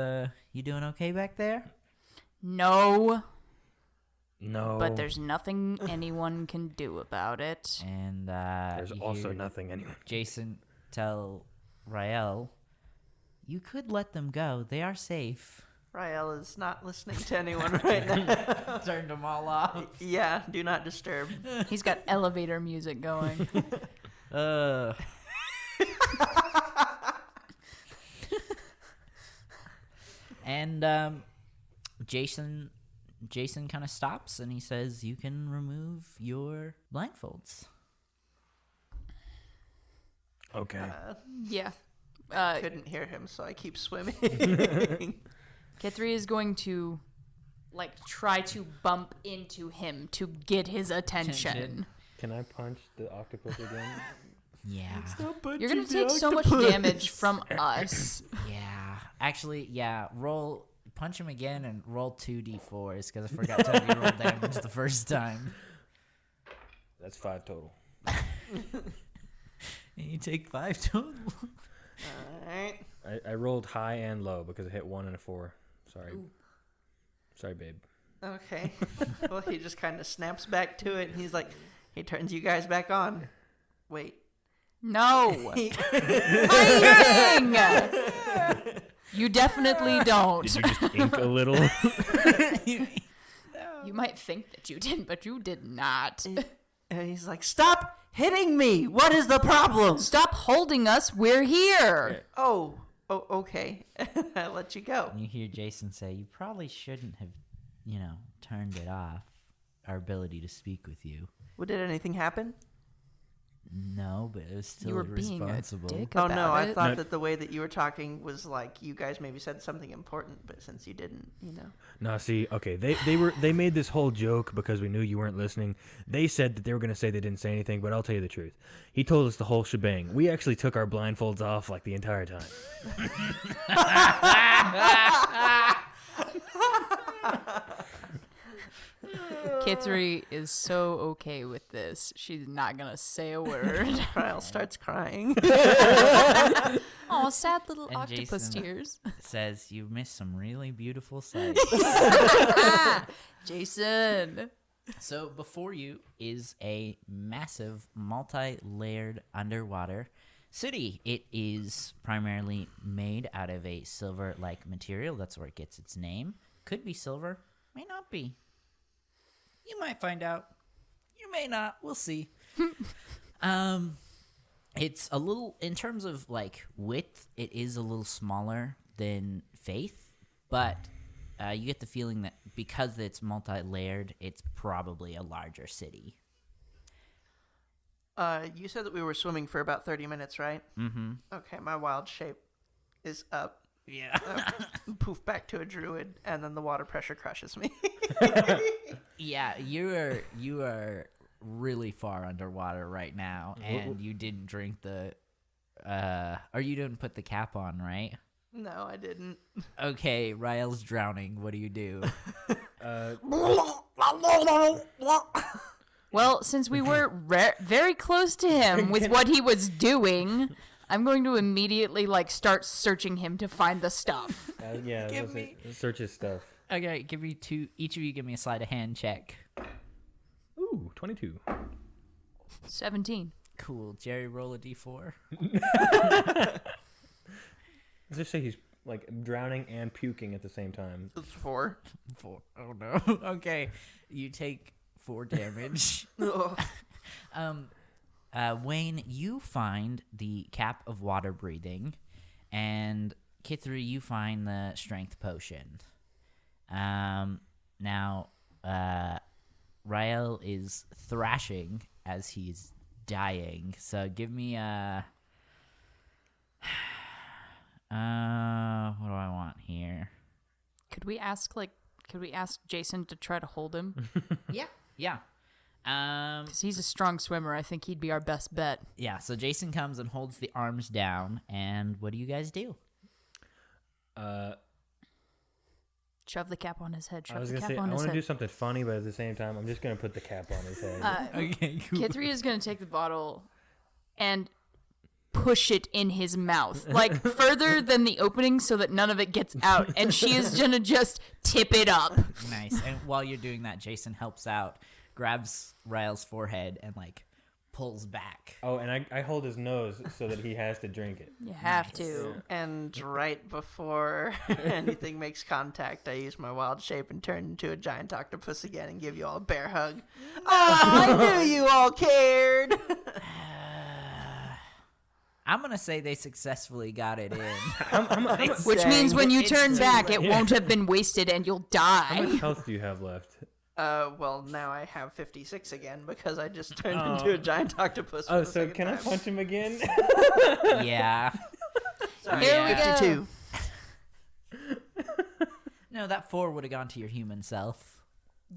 you doing okay back there?" No, No. but there's nothing anyone can do about it. And There's you also hear nothing anyway. Jason tell Rael, "You could let them go. They are safe." Rael is not listening to anyone right now. Turned them all off. Yeah, do not disturb. He's got elevator music going. And Jason kind of stops and he says, "You can remove your blindfolds." Okay. Yeah. Couldn't hear him, so I keep swimming. Kithri is going to try to bump into him to get his attention. Can I punch the octopus again? Yeah. You're going to take so much damage from us. Yeah. Actually, yeah. Punch him again and roll 2d4s because I forgot to have you roll damage the first time. That's 5 total. And you take 5 total. Alright. I rolled high and low because I hit 1 and a 4. Sorry. Ooh. Sorry, babe. Okay. Well, he just kind of snaps back to it, and he's like, he turns you guys back on. Wait. No. Fighting! You definitely don't. Did you just ink a little? You might think that you did, but you did not. And he's like, stop hitting me! What is the problem? Stop holding us. We're here. Oh, okay. I'll let you go. And you hear Jason say, "You probably shouldn't have, turned it off. Our ability to speak with you." Well, did anything happen? No, but it was still You were being a responsible. dick Oh, about no, I it. thought No. that the way that you were talking was like you guys maybe said something important, but since you didn't, No, see, okay, they made this whole joke because we knew you weren't listening. They said that they were going to say they didn't say anything, but I'll tell you the truth. He told us the whole shebang. We actually took our blindfolds off like the entire time. Kithri is so okay with this. She's not gonna say a word. Rael starts crying. Oh, sad little And octopus Jason- tears. Says you missed some really beautiful sights. Jason. So before you is a massive, multi-layered underwater city. It is primarily made out of a silver-like material. That's where it gets its name. Could be silver, may not be. You might find out. You may not. We'll see. It's a little, in terms of like width, it is a little smaller than Faith, but you get the feeling that because it's multi-layered, it's probably a larger city. You said that we were swimming for about 30 minutes, right? Mm-hmm. Okay, my wild shape is up. Yeah. Poof back to a druid, and then the water pressure crushes me. Yeah, you are really far underwater right now, and you didn't drink the, or you didn't put the cap on, right? No, I didn't. Okay, Rael's drowning. What do you do? Well, since we were very close to him with what he was doing, I'm going to immediately start searching him to find the stuff. Yeah, Give me- search his stuff. Okay, give me two. Each of you give me a sleight of hand check. Ooh, 22. 17. Cool. Jerry, roll a d4. Let's just say he's drowning and puking at the same time. It's 4. 4. Oh no. Okay, you take 4 damage. Wayne, you find the cap of water breathing, and Kithri, you find the strength potion. Now, Rael is thrashing as he's dying. So give me a. What do I want here? Could we ask Jason to try to hold him? Yeah. Because he's a strong swimmer. I think he'd be our best bet. Yeah. So Jason comes and holds the arms down, and what do you guys do? Shove the cap on his head. I Shove was the going to cap say, on I his want to do head. something funny, but at the same time, I'm just going to put the cap on his head. Okay. Cool. Kithri is going to take the bottle and push it in his mouth, further than the opening so that none of it gets out. And she is going to just tip it up. Nice. And while you're doing that, Jason helps out, grabs Rael's forehead, and pulls back. Oh, and I hold his nose so that he has to drink it. You have to. And right before anything makes contact, I use my wild shape and turn into a giant octopus again and give you all a bear hug. Oh, I knew you all cared. I'm gonna say they successfully got it in. Which means when you It's turn too back, late. it won't have been wasted and you'll How die. much health do you have left? Well, now I have 56 again because I just turned into a giant octopus. for Oh, the so second can I time. punch him again? Yeah. Sorry, Here we go. 52. No, that 4 would have gone to your human self.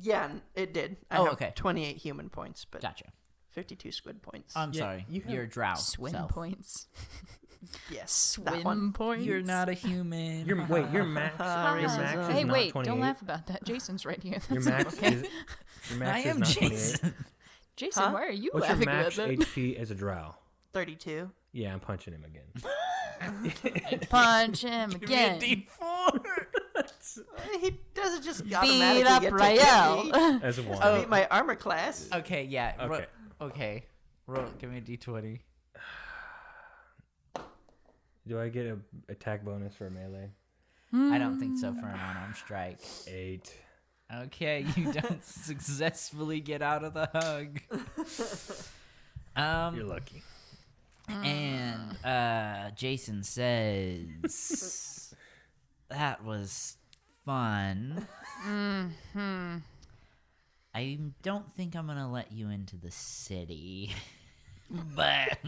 Yeah, it did. I Oh, have okay. 28 human points, but Gotcha. 52 squid points. I'm Yeah, sorry. you have- You're a drow. Swim self. points. Yes, that Swim one. points. You're not a human. Your max. Your max Hey, is not wait, 28. don't laugh about that. Jason's right here. Your That's max okay. is. Your I max am is not 28. Jason. Jason, Huh? why are you What's your laughing max about that? HP as a drow? 32. Yeah, I'm punching him again. Punch him again. D4. He doesn't just Beat automatically up get to Rael. me. As a one. I beat my armor class. Okay, yeah. Okay. Okay. Roll. Give me a D20. Do I get a attack bonus for melee? I don't think so for an unarmed strike. 8. Okay, you don't successfully get out of the hug. You're lucky. And Jason says, "That was fun. I don't think I'm gonna let you into the city, but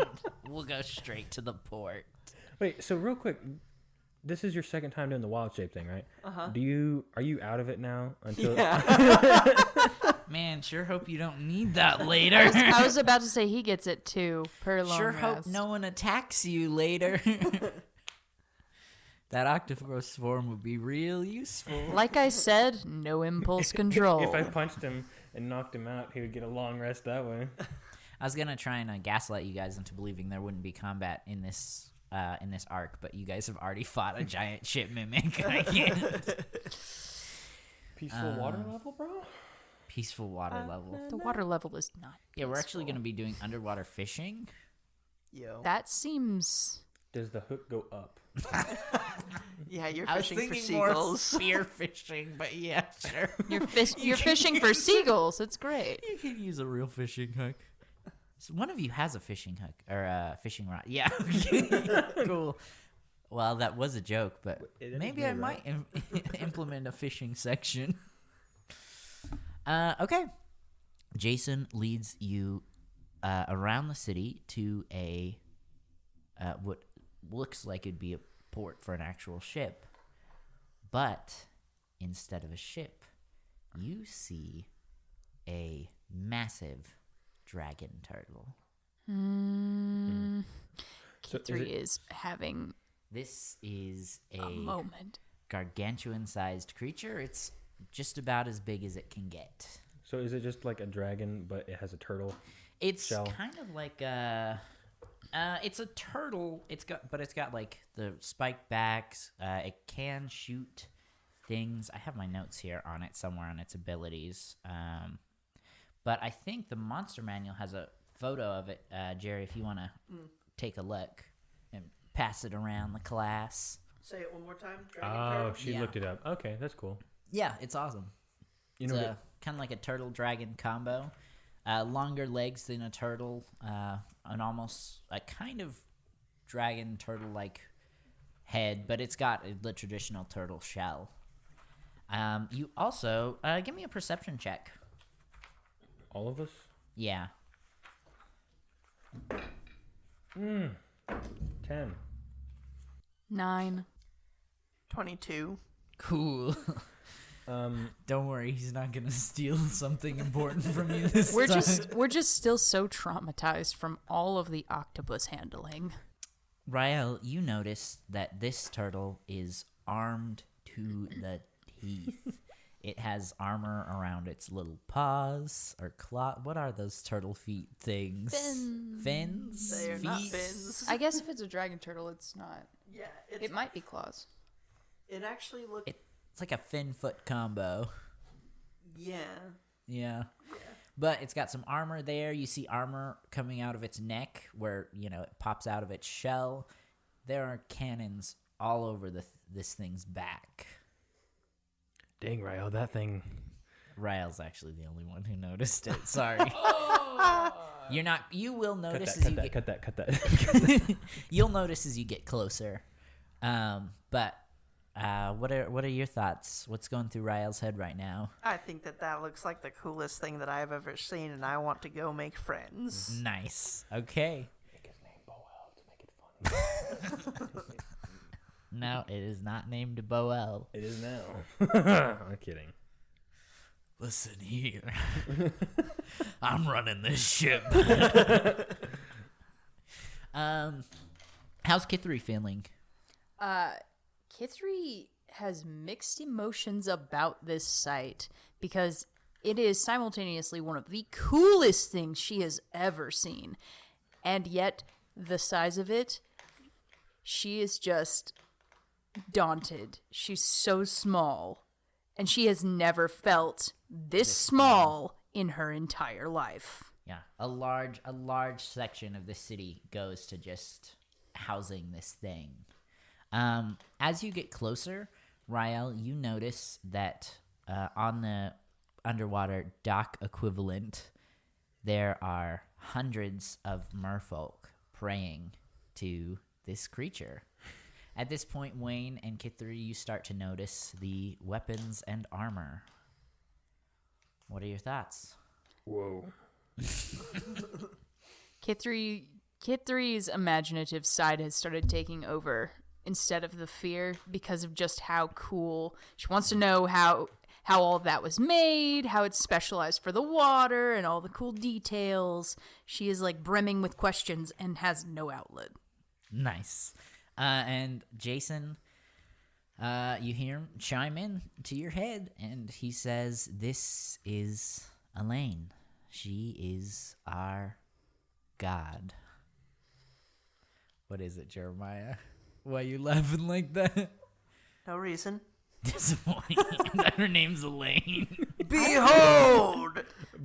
we'll go straight to the port." Wait, so real quick, this is your second time doing the wild shape thing, right? Uh-huh. Are you out of it now? Until Man, sure hope you don't need that later. I was about to say he gets it too, per long Sure hope rest. no one attacks you later. That octopus form would be real useful. Like I said, no impulse control. If I punched him and knocked him out, he would get a long rest that way. I was gonna try and gaslight you guys into believing there wouldn't be combat in this arc, but you guys have already fought a giant ship mimic. I can't. Peaceful water level, bro? Peaceful water level. The water level is not. Yeah, we're actually peaceful. gonna be doing underwater fishing. Yo. That seems. Does the hook go up? Yeah, you're I was fishing for thinking more seagulls. spear fishing, but yeah, sure. You're fishing for seagulls. It's great. You can use a real fishing hook. So one of you has a fishing hook or a fishing rod. Yeah. Cool. Well, that was a joke, but It is maybe me, I right? might implement a fishing section. Okay. Jason leads you around the city to a what looks like it'd be a port for an actual ship. But instead of a ship, you see a massive dragon turtle. So is Kithri it- is having This is a moment. gargantuan-sized creature. It's just about as big as it can get. So is it just like a dragon, but it has a turtle? It's Shell. kind of like a. It's a turtle. It's got like the spiked backs. It can shoot things. I have my notes here on it somewhere on its abilities. But I think the monster manual has a photo of it. Jerry, if you want to take a look and pass it around the class. Say it one more time. Dragon Oh, turtle. she Yeah. looked it up. Okay, that's cool. Yeah, it's awesome. You It's know, kind of like a turtle dragon combo. Longer legs than a turtle, and almost a kind of dragon turtle like head, but it's got the traditional turtle shell. You also give me a perception check. all of us? Yeah. 10. 9. 22. Cool. Don't worry, he's not gonna steal something important from you this We're time. just still so traumatized from all of the octopus handling. Rael, you notice that this turtle is armed to the teeth. It has armor around its little paws or claw. What are those turtle feet things? Fins. Fins? They are not Feet? fins. I guess if it's a dragon turtle, it's not. Yeah, It might be claws. It actually looks. It's like a fin foot combo. Yeah. Yeah. But it's got some armor there. You see armor coming out of its neck where, it pops out of its shell. There are cannons all over this thing's back. Dang, Rael, that thing. Rael's actually the only one who noticed it. Sorry. You're not. You will notice as you get. Cut that. You'll notice as you get closer. But what are your thoughts? What's going through Rael's head right now? I think that looks like the coolest thing that I've ever seen, and I want to go make friends. Nice. Okay. Make his name Boel to make it fun. No, it is not named Boel. It is now. I'm kidding. Listen here. I'm running this ship. How's Kithri feeling? Kithri has mixed emotions about this site because it is simultaneously one of the coolest things she has ever seen. And yet, the size of it, she is just daunted. She's so small. And she has never felt this small in her entire life. Yeah, a large section of the city goes to just housing this thing. As you get closer, Rael, you notice that on the underwater dock equivalent, there are hundreds of merfolk praying to this creature. At this point, Wayne and Kithri, you start to notice the weapons and armor. What are your thoughts? Whoa. Kithri's imaginative side has started taking over instead of the fear because of just how cool. She wants to know how all of that was made, how it's specialized for the water, and all the cool details. She is like brimming with questions and has no outlet. Nice. And Jason, You hear him chime in to your head, and he says, "This is Elaine. She is our god." What is it, Jeremiah? Why you laughing like that? No reason. Disappointing. Her name's Elaine. Behold,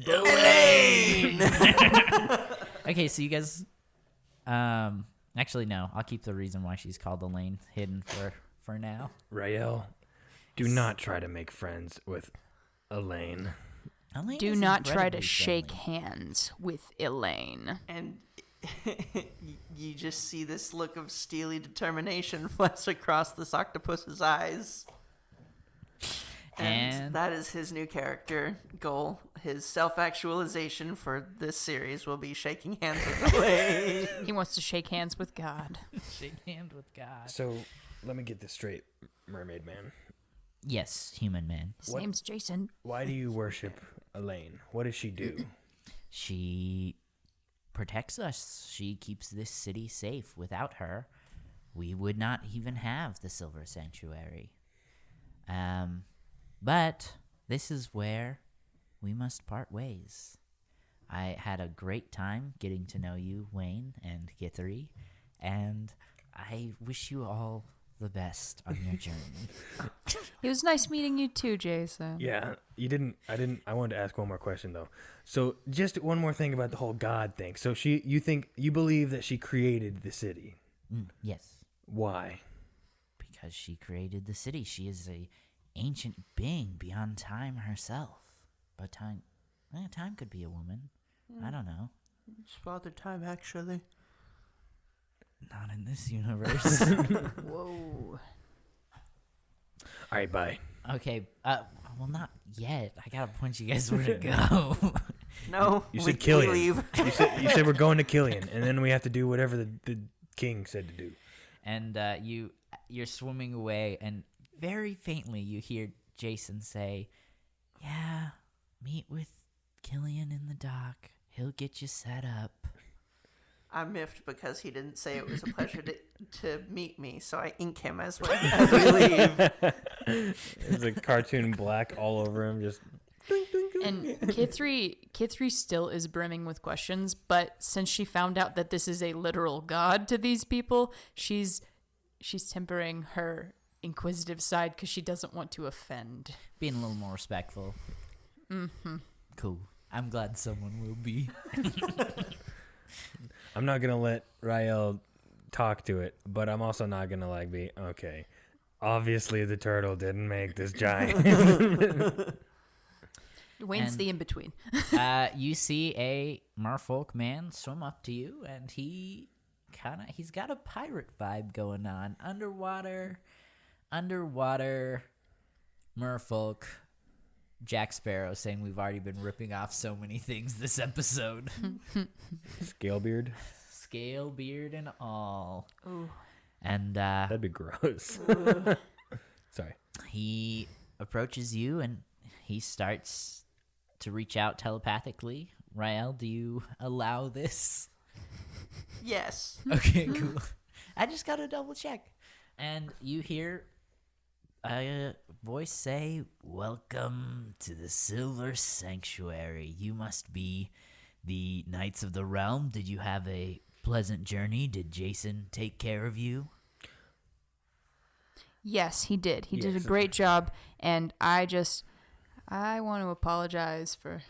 Elaine. Okay, so you guys, actually no, I'll keep the reason why she's called Elaine hidden for now. Rael, do not try to make friends with Elaine. Elaine Do is not try to incredibly shake friendly. hands with Elaine. And you just see this look of steely determination flash across this octopus's eyes. And that is his new character goal. His self-actualization for this series will be shaking hands with Elaine. He wants to shake hands with God. Shake hand with God. So, let me get this straight, Mermaid Man. Yes, human man. His name's Jason. Why do you worship Elaine? What does she do? She protects us. She keeps this city safe. Without her, we would not even have the Silver Sanctuary. But this is where we must part ways. I had a great time getting to know you, Wayne and Kithri, and I wish you all the best on your journey. It was nice meeting you too, Jason. Yeah, I wanted to ask one more question though. So, just one more thing about the whole God thing. So, you believe that she created the city. Yes, Why? because she created the city. She is a ancient being beyond time herself. But time could be a woman. I don't know. It's Father Time, actually. Not in this universe. Whoa. All right, bye. Okay, well, not yet. I gotta point you guys where to go. No, You we, said Killian. we leave. You said we're going to Killian, and then we have to do whatever the king said to do. And you're swimming away, and very faintly you hear Jason say, "Yeah, meet with Killian in the dock. He'll get you set up." I'm miffed because he didn't say it was a pleasure to meet me, so I ink him as we leave. There's a cartoon black all over him, just. And Kithri still is brimming with questions, but since she found out that this is a literal god to these people, she's tempering her inquisitive side because she doesn't want to offend. Being a little more respectful. Mm-hmm. Cool. I'm glad someone will be. I'm not gonna let Rael talk to it, but I'm also not gonna be okay. Obviously, the turtle didn't make this giant. Wayne's And- the in between. You see a merfolk man swim up to you, and he's got a pirate vibe going on. Underwater merfolk. Jack Sparrow saying we've already been ripping off so many things this episode. Scalebeard. Scale, beard, and all. Ooh. And That'd be gross. Sorry. he approaches you, and he starts to reach out telepathically. Rael, do you allow this? Yes. Okay, cool. I just gotta double check. And you hear a voice say, "Welcome to the Silver Sanctuary. You must be the Knights of the Realm. Did you have a pleasant journey? Did Jason take care of you?" Yes, he did. He did a Yes. great job, and I want to apologize for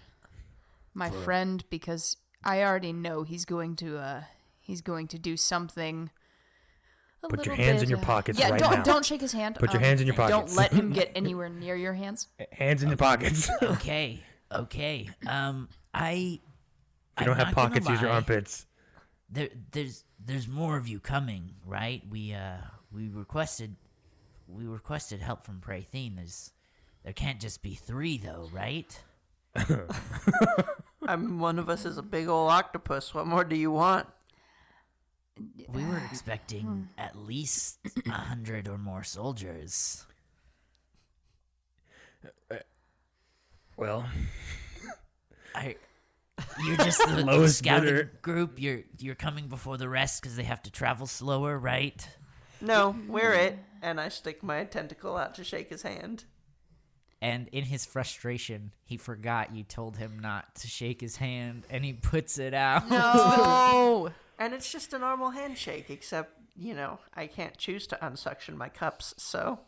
my friend because I already know he's going to do something. Put your hands in your pockets Yeah, right don't now. shake his hand. Put your hands in your Don't pockets. let him get anywhere near your hands. Hands in your pockets. If Okay. I you I'm don't have not gonna pockets, use your lie. armpits. There's more of you coming, right? We requested help from Prathene. There can't just be 3 though, right? One of us is a big old octopus. What more do you want? We were expecting at least 100 or more soldiers. Well, You're just the Lowest scouting bidder. group. You're coming before the rest because they have to travel slower, right? No, we're it. And I stick my tentacle out to shake his hand. And in his frustration, he forgot you told him not to shake his hand, and he puts it out. No. And it's just a normal handshake, except, I can't choose to unsuction my cups, so.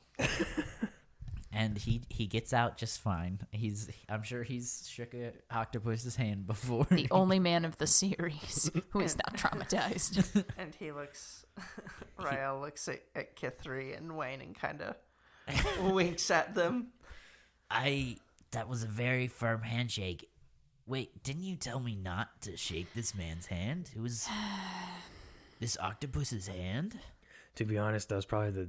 And he gets out just fine. I'm sure he's shook an octopus's hand before. The only man of the series who is not traumatized. And Rael looks at Kithri and Wayne and kind of winks at them. That was a very firm handshake. Wait, didn't you tell me not to shake this man's hand? It was this octopus's hand? To be honest, that was probably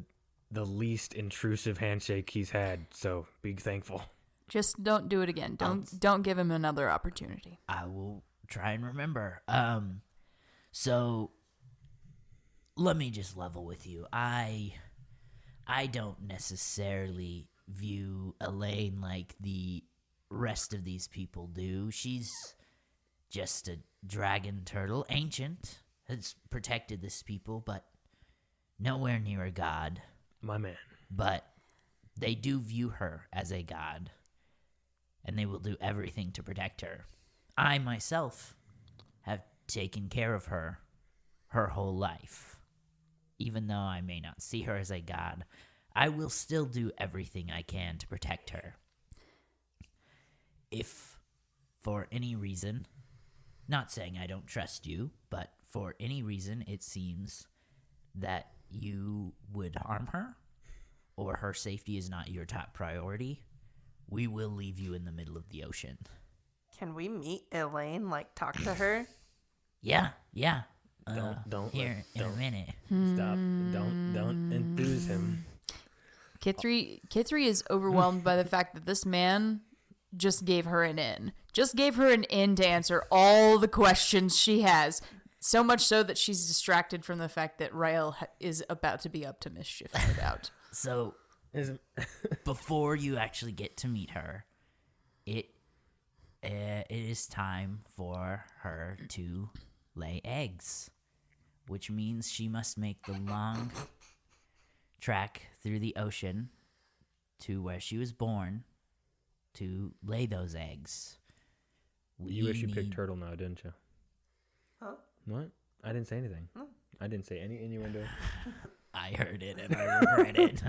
the least intrusive handshake he's had, so be thankful. Just don't do it again. Don't give him another opportunity. I will try and remember. So let me just level with you. I don't necessarily view Elaine like the rest of these people do. She's just a dragon turtle, ancient, has protected this people, but nowhere near a god. My man. But they do view her as a god, and they will do everything to protect her. I myself have taken care of her whole life. Even though I may not see her as a god, I will still do everything I can to protect her. If, for any reason, not saying I don't trust you, but for any reason it seems that you would harm her, or her safety is not your top priority, we will leave you in the middle of the ocean. Can we meet Elaine, talk to her? Yeah. Don't Here, in a minute. Stop. Don't enthuse him. Kithri is overwhelmed by the fact that this man just gave her an in. Just gave her an in to answer all the questions she has. So much so that she's distracted from the fact that Rael is about to be up to mischief, no doubt. So, before you actually get to meet her, it is time for her to lay eggs, which means she must make the long track through the ocean to where she was born to lay those eggs. You wish you picked turtle now, didn't you? Huh? What? I didn't say anything. I didn't say any innuendo. I heard it and I regret it.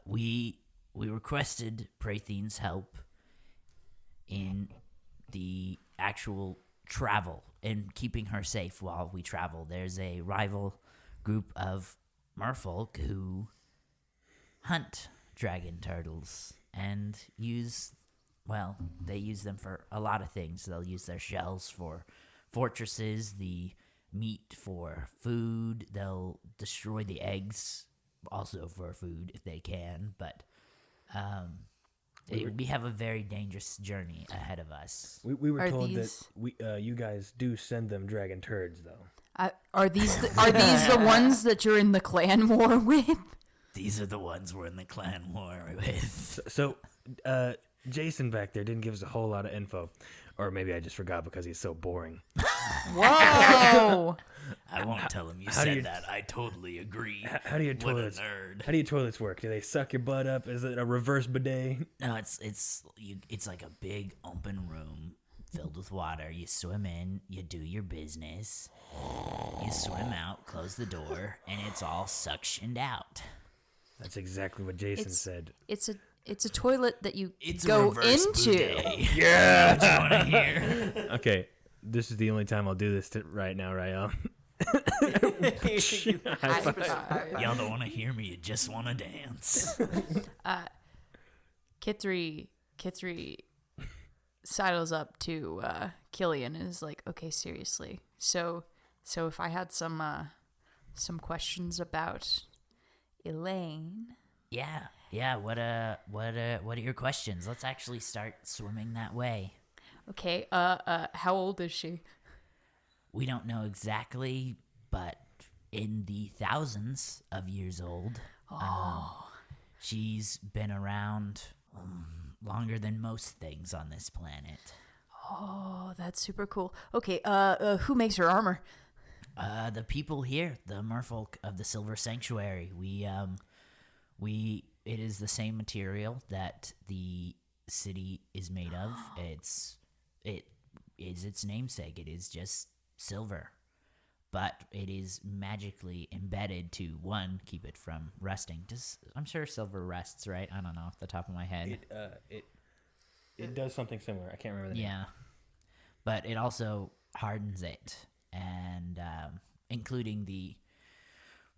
We requested Praethine's help in the actual travel and keeping her safe while we travel. There's a rival group of merfolk who hunt dragon turtles and they use them for a lot of things. They'll use their shells for fortresses, the meat for food. They'll destroy the eggs also for food if they can, but we have a very dangerous journey ahead of us. We were told that you guys do send them dragon turds, though. Are these the ones that you're in the clan war with? These are the ones we're in the clan war with. So Jason back there didn't give us a whole lot of info. Or maybe I just forgot because he's so boring. Whoa! I won't tell him you said that. I totally agree. How do your toilets? How do your toilets work? Do they suck your butt up? Is it a reverse bidet? No, it's like a big open room filled with water. You swim in, you do your business, you swim out, close the door, and it's all suctioned out. That's exactly what Jason said. It's a toilet that you It's go a reverse into. Bidet. Yeah, what you want to hear? Okay, this is the only time I'll do this right now, Rael. Y'all don't want to hear me. You just want to dance. Kithri sidles up to Kylee and is like, "Okay, seriously. So if I had some questions about Elaine." Yeah. What are your questions? Let's actually start swimming that way. Okay. How old is she? We don't know exactly, but in the thousands of years old. She's been around longer than most things on this planet. Oh, that's super cool. Okay. Who makes her armor? The people here, the merfolk of the Silver Sanctuary, it is the same material that the city is made of. It is its namesake. It is just silver, but it is magically embedded to, one, keep it from rusting. I'm sure silver rusts, right? I don't know off the top of my head. It does something similar. I can't remember the name. Yeah, but it also hardens it, and including the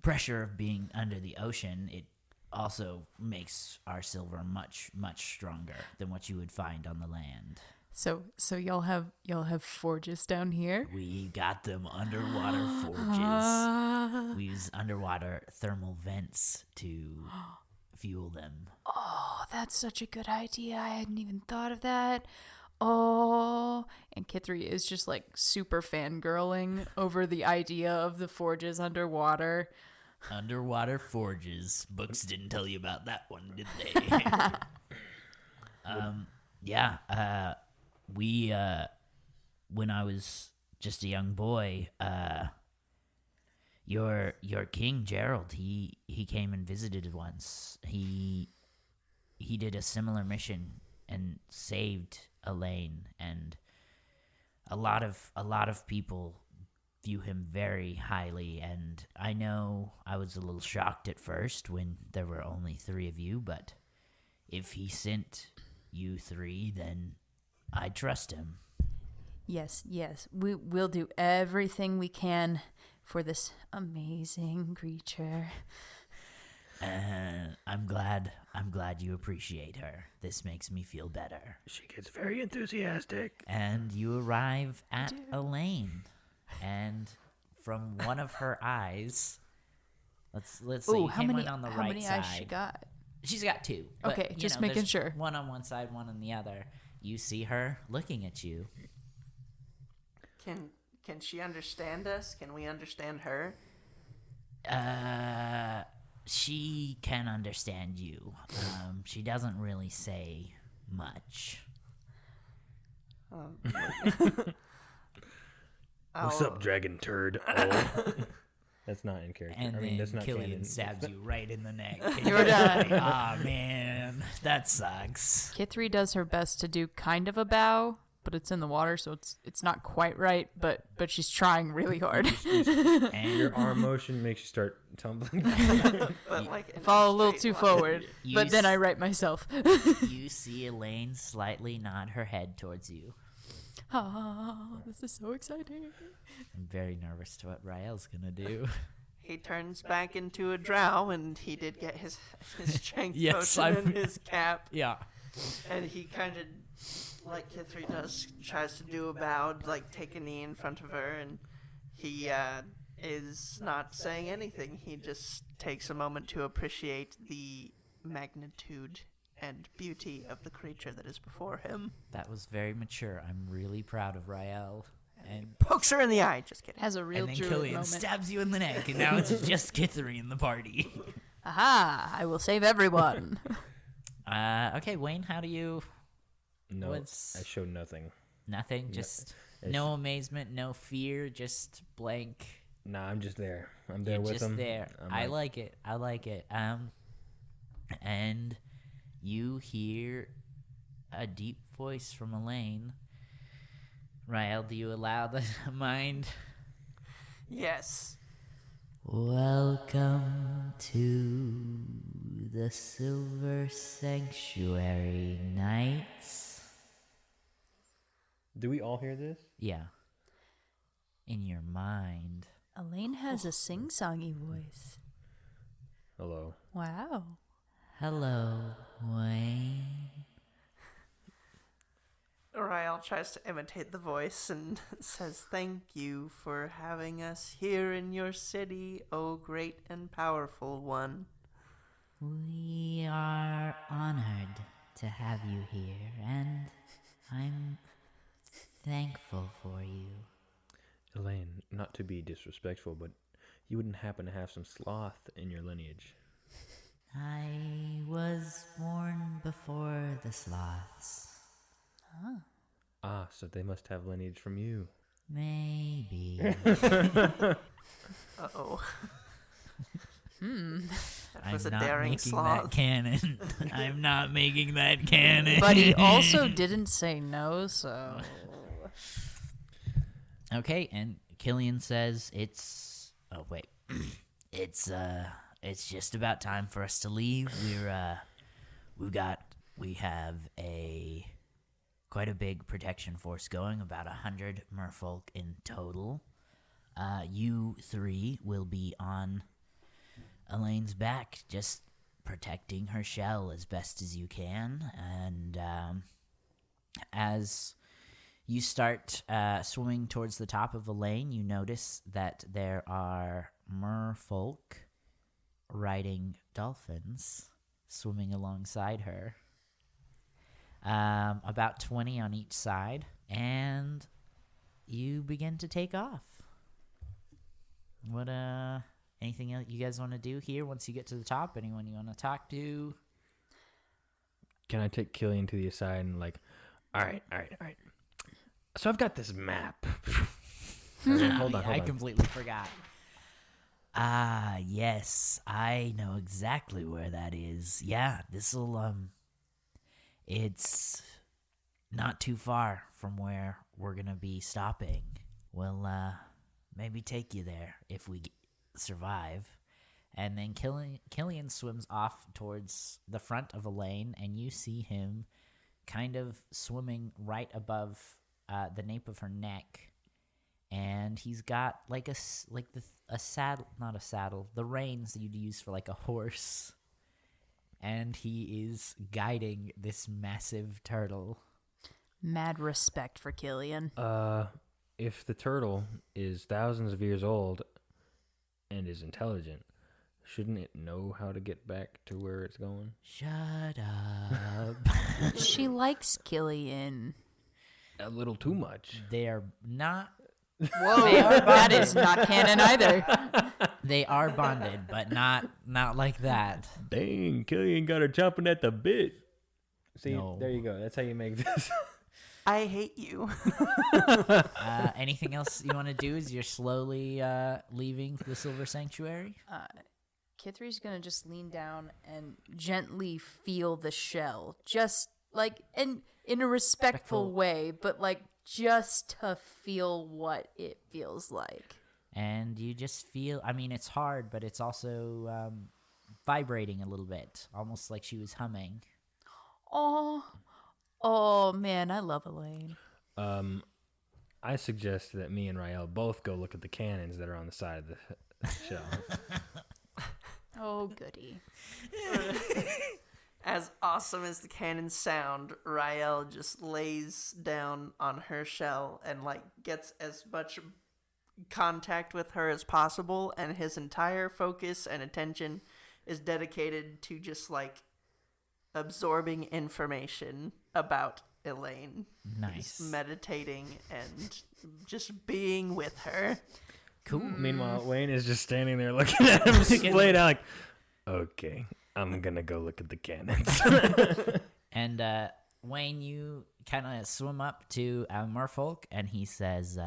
pressure of being under the ocean, it also makes our silver much, much stronger than what you would find on the land. So y'all have forges down here? We got them underwater forges. We use underwater thermal vents to fuel them. Oh, that's such a good idea. I hadn't even thought of that. Oh, and Kithri is just like super fangirling over the idea of the forges underwater. Underwater forges. Books didn't tell you about that one, did they? We when I was just a young boy, your king Gerald, he came and visited once. He did a similar mission and saved Elaine, and a lot of people view him very highly, and I know I was a little shocked at first when there were only 3 of you, but if he sent you 3, then I trust him. Yes. We'll do everything we can for this amazing creature. I'm glad you appreciate her. This makes me feel better. She gets very enthusiastic. And you arrive at Elaine, and from one of her eyes, let's see. Ooh, how many on the how right many side. eyes she got? She's got 2. But, Okay, just making there's sure. One on one side, one on the other. You see her looking at you. Can she understand us? Can we understand her? She can understand you. She doesn't really say much. What's up, dragon turd? Oh. That's not in character. And then that's not Killian canon. stabs you right in the neck. You're done. Ah, man, that sucks. Kithri does her best to do kind of a bow, but it's in the water, so it's not quite right. But she's trying really hard. And Your arm motion makes you start tumbling. But like in Fall a a little straight too line. forward, You but then s- I right myself. You see Elaine slightly nod her head towards you. Oh, this is so exciting. I'm very nervous to what Rael's gonna do. He turns back into a drow, and he did get his strength Yes, potion I'm- in his cap, Yeah. and he kind of, like Kithri does, tries to do a bow, like take a knee in front of her, and he is not saying anything. He just takes a moment to appreciate the magnitude and beauty of the creature that is before him. That was very mature. I'm really proud of Rael. And Pokes her in the eye. Just kidding. Has a real and then druid Killian moment. stabs you in the neck, and now it's just Kithri in the party. Aha! I will save everyone. Okay, Wayne, how do you... No, What's- I showed nothing. Nothing? No, Just it's- no amazement, no fear, just blank. Nah, I'm just there. I'm there You're with just him. there. I'm I like it. I like it. And you hear a deep voice from Elaine. Rael, do you allow the mind? Yes. Welcome to the Silver Sanctuary Knights. Do we all hear this? Yeah. In your mind. Elaine has a sing-songy voice. Hello. Wow. Hello, Wayne. Rael tries to imitate the voice and says, "Thank you for having us here in your city, O great and powerful one." We are honored to have you here, and I'm thankful for you. Elaine, not to be disrespectful, but you wouldn't happen to have some sloth in your lineage. I was born before the sloths. Ah, so they must have lineage from you. Maybe. Uh-oh. That I'm was a not daring making sloth. that canon. I'm not making that canon. But he also didn't say no, so. Okay, and Killian says it's. Oh wait, it's just about time for us to leave. We have quite a big protection force going, about 100 merfolk in total. You three will be on Elaine's back, just protecting her shell as best as you can. And as you start swimming towards the top of Elaine, you notice that there are merfolk riding dolphins swimming alongside her. About 20 on each side, and you begin to take off. What anything else you guys want to do here once you get to the top? Anyone you want to talk to? Can I take Killian to the side and all right. So I've got this map. Hold on. I completely forgot. Yes, I know exactly where that is. Yeah, this'll it's not too far from where we're gonna be stopping. We'll maybe take you there if we survive. And then Killian swims off towards the front of Elaine, and you see him kind of swimming right above the nape of her neck. And he's got a saddle, not a saddle, the reins that you'd use for like a horse. And he is guiding this massive turtle. Mad respect for Killian. If the turtle is thousands of years old and is intelligent, shouldn't it know how to get back to where it's going? Shut up. She likes Killian. A little too much. They are not. Whoa, that is not canon either. They are bonded, but not like that. Dang, Killian got her chomping at the bit. See, No. There you go. That's how you make this. I hate you. Anything else you want to do as you're slowly leaving the Silver Sanctuary? Kithri's gonna just lean down and gently feel the shell, just in a respectful way, but just to feel what it feels like. And you just feel, I mean, it's hard, but it's also vibrating a little bit, almost like she was humming. Oh man, I love Elaine. I suggest that me and Rael both go look at the cannons that are on the side of the shell. Oh, goody. As awesome as the cannons sound, Rael just lays down on her shell and gets as much contact with her as possible, and his entire focus and attention is dedicated to just absorbing information about Elaine. Nice. Just meditating and just being with her. Cool. Meanwhile, Wayne is just standing there looking at him splayed out okay, I'm gonna go look at the cannons. And Wayne, you kind of swim up to Merfolk, and he says,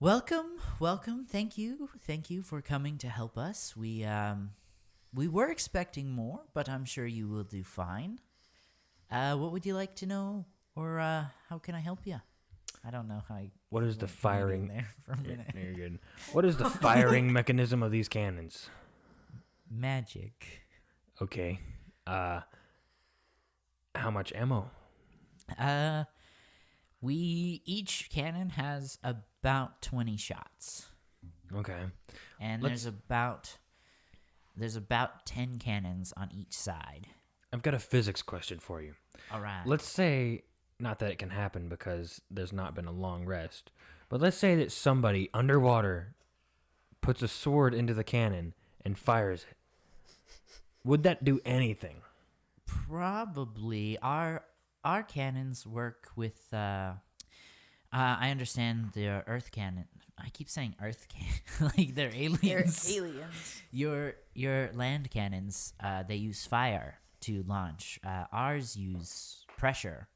welcome, thank you for coming to help us. We were expecting more, but I'm sure you will do fine. What would you like to know, or how can I help you? I don't know how What is the firing there for a minute. Yeah, you're good. What is the firing mechanism of these cannons? Magic. Okay. How much ammo? Each cannon has about 20 shots. Okay. And there's about 10 cannons on each side. I've got a physics question for you. All right. Let's say, not that it can happen because there's not been a long rest, but let's say that somebody underwater puts a sword into the cannon and fires it. Would that do anything? Probably. Our cannons work with I understand the earth cannon. I keep saying earth cannon like they're aliens. They're aliens. Your land cannons, they use fire to launch. Ours use pressure.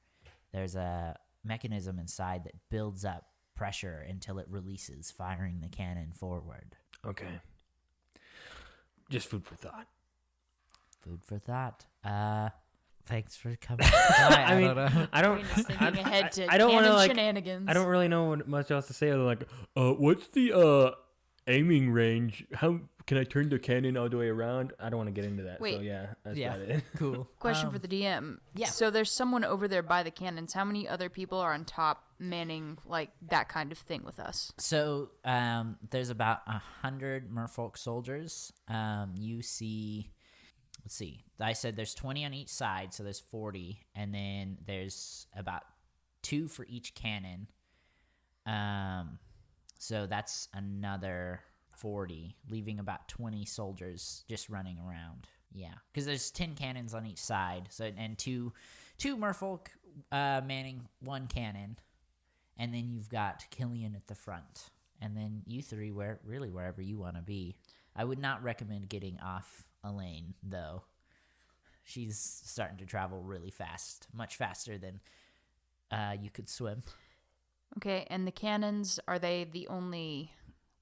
There's a mechanism inside that builds up pressure until it releases, firing the cannon forward. Okay. Just food for thought. Food for thought. Thanks for coming. I mean, don't know. I don't. Just thinking ahead to I don't canon wanna, like, shenanigans. I don't really know what much else to say other than like, what's the aiming range? How can I turn the cannon all the way around? I don't want to get into that. Wait. So yeah, that's Yeah. about it. Cool. Question for the DM. yeah. So there's someone over there by the cannons. How many other people are on top manning like that kind of thing with us? So there's about 100 merfolk soldiers. You see, let's see. I said there's 20 on each side, so there's 40, and then there's about 2 for each cannon. So that's another 40, leaving about 20 soldiers just running around. Yeah, because there's 10 cannons on each side. So and two merfolk manning 1 cannon, and then you've got Killian at the front, and then you 3 wherever you want to be. I would not recommend getting off Elaine though. She's starting to travel really fast, much faster than you could swim. Okay, and the cannons, are they the only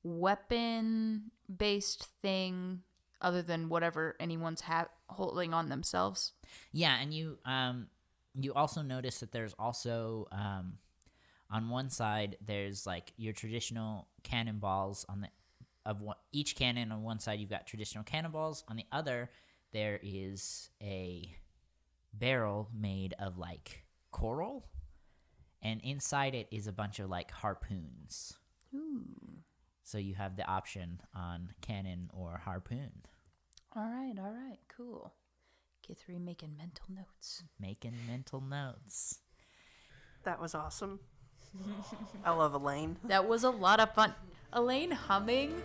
weapon-based thing other than whatever anyone's holding on themselves? Yeah, and you also notice that there's also on one side there's like your traditional cannonballs each cannon. On one side you've got traditional cannonballs. On the other there is a barrel made of like coral, and inside it is a bunch of like harpoons. Ooh. So you have the option on cannon or harpoon. All right, cool. Kithri making mental notes. Making mental notes. That was awesome. I love Elaine. That was a lot of fun. Elaine humming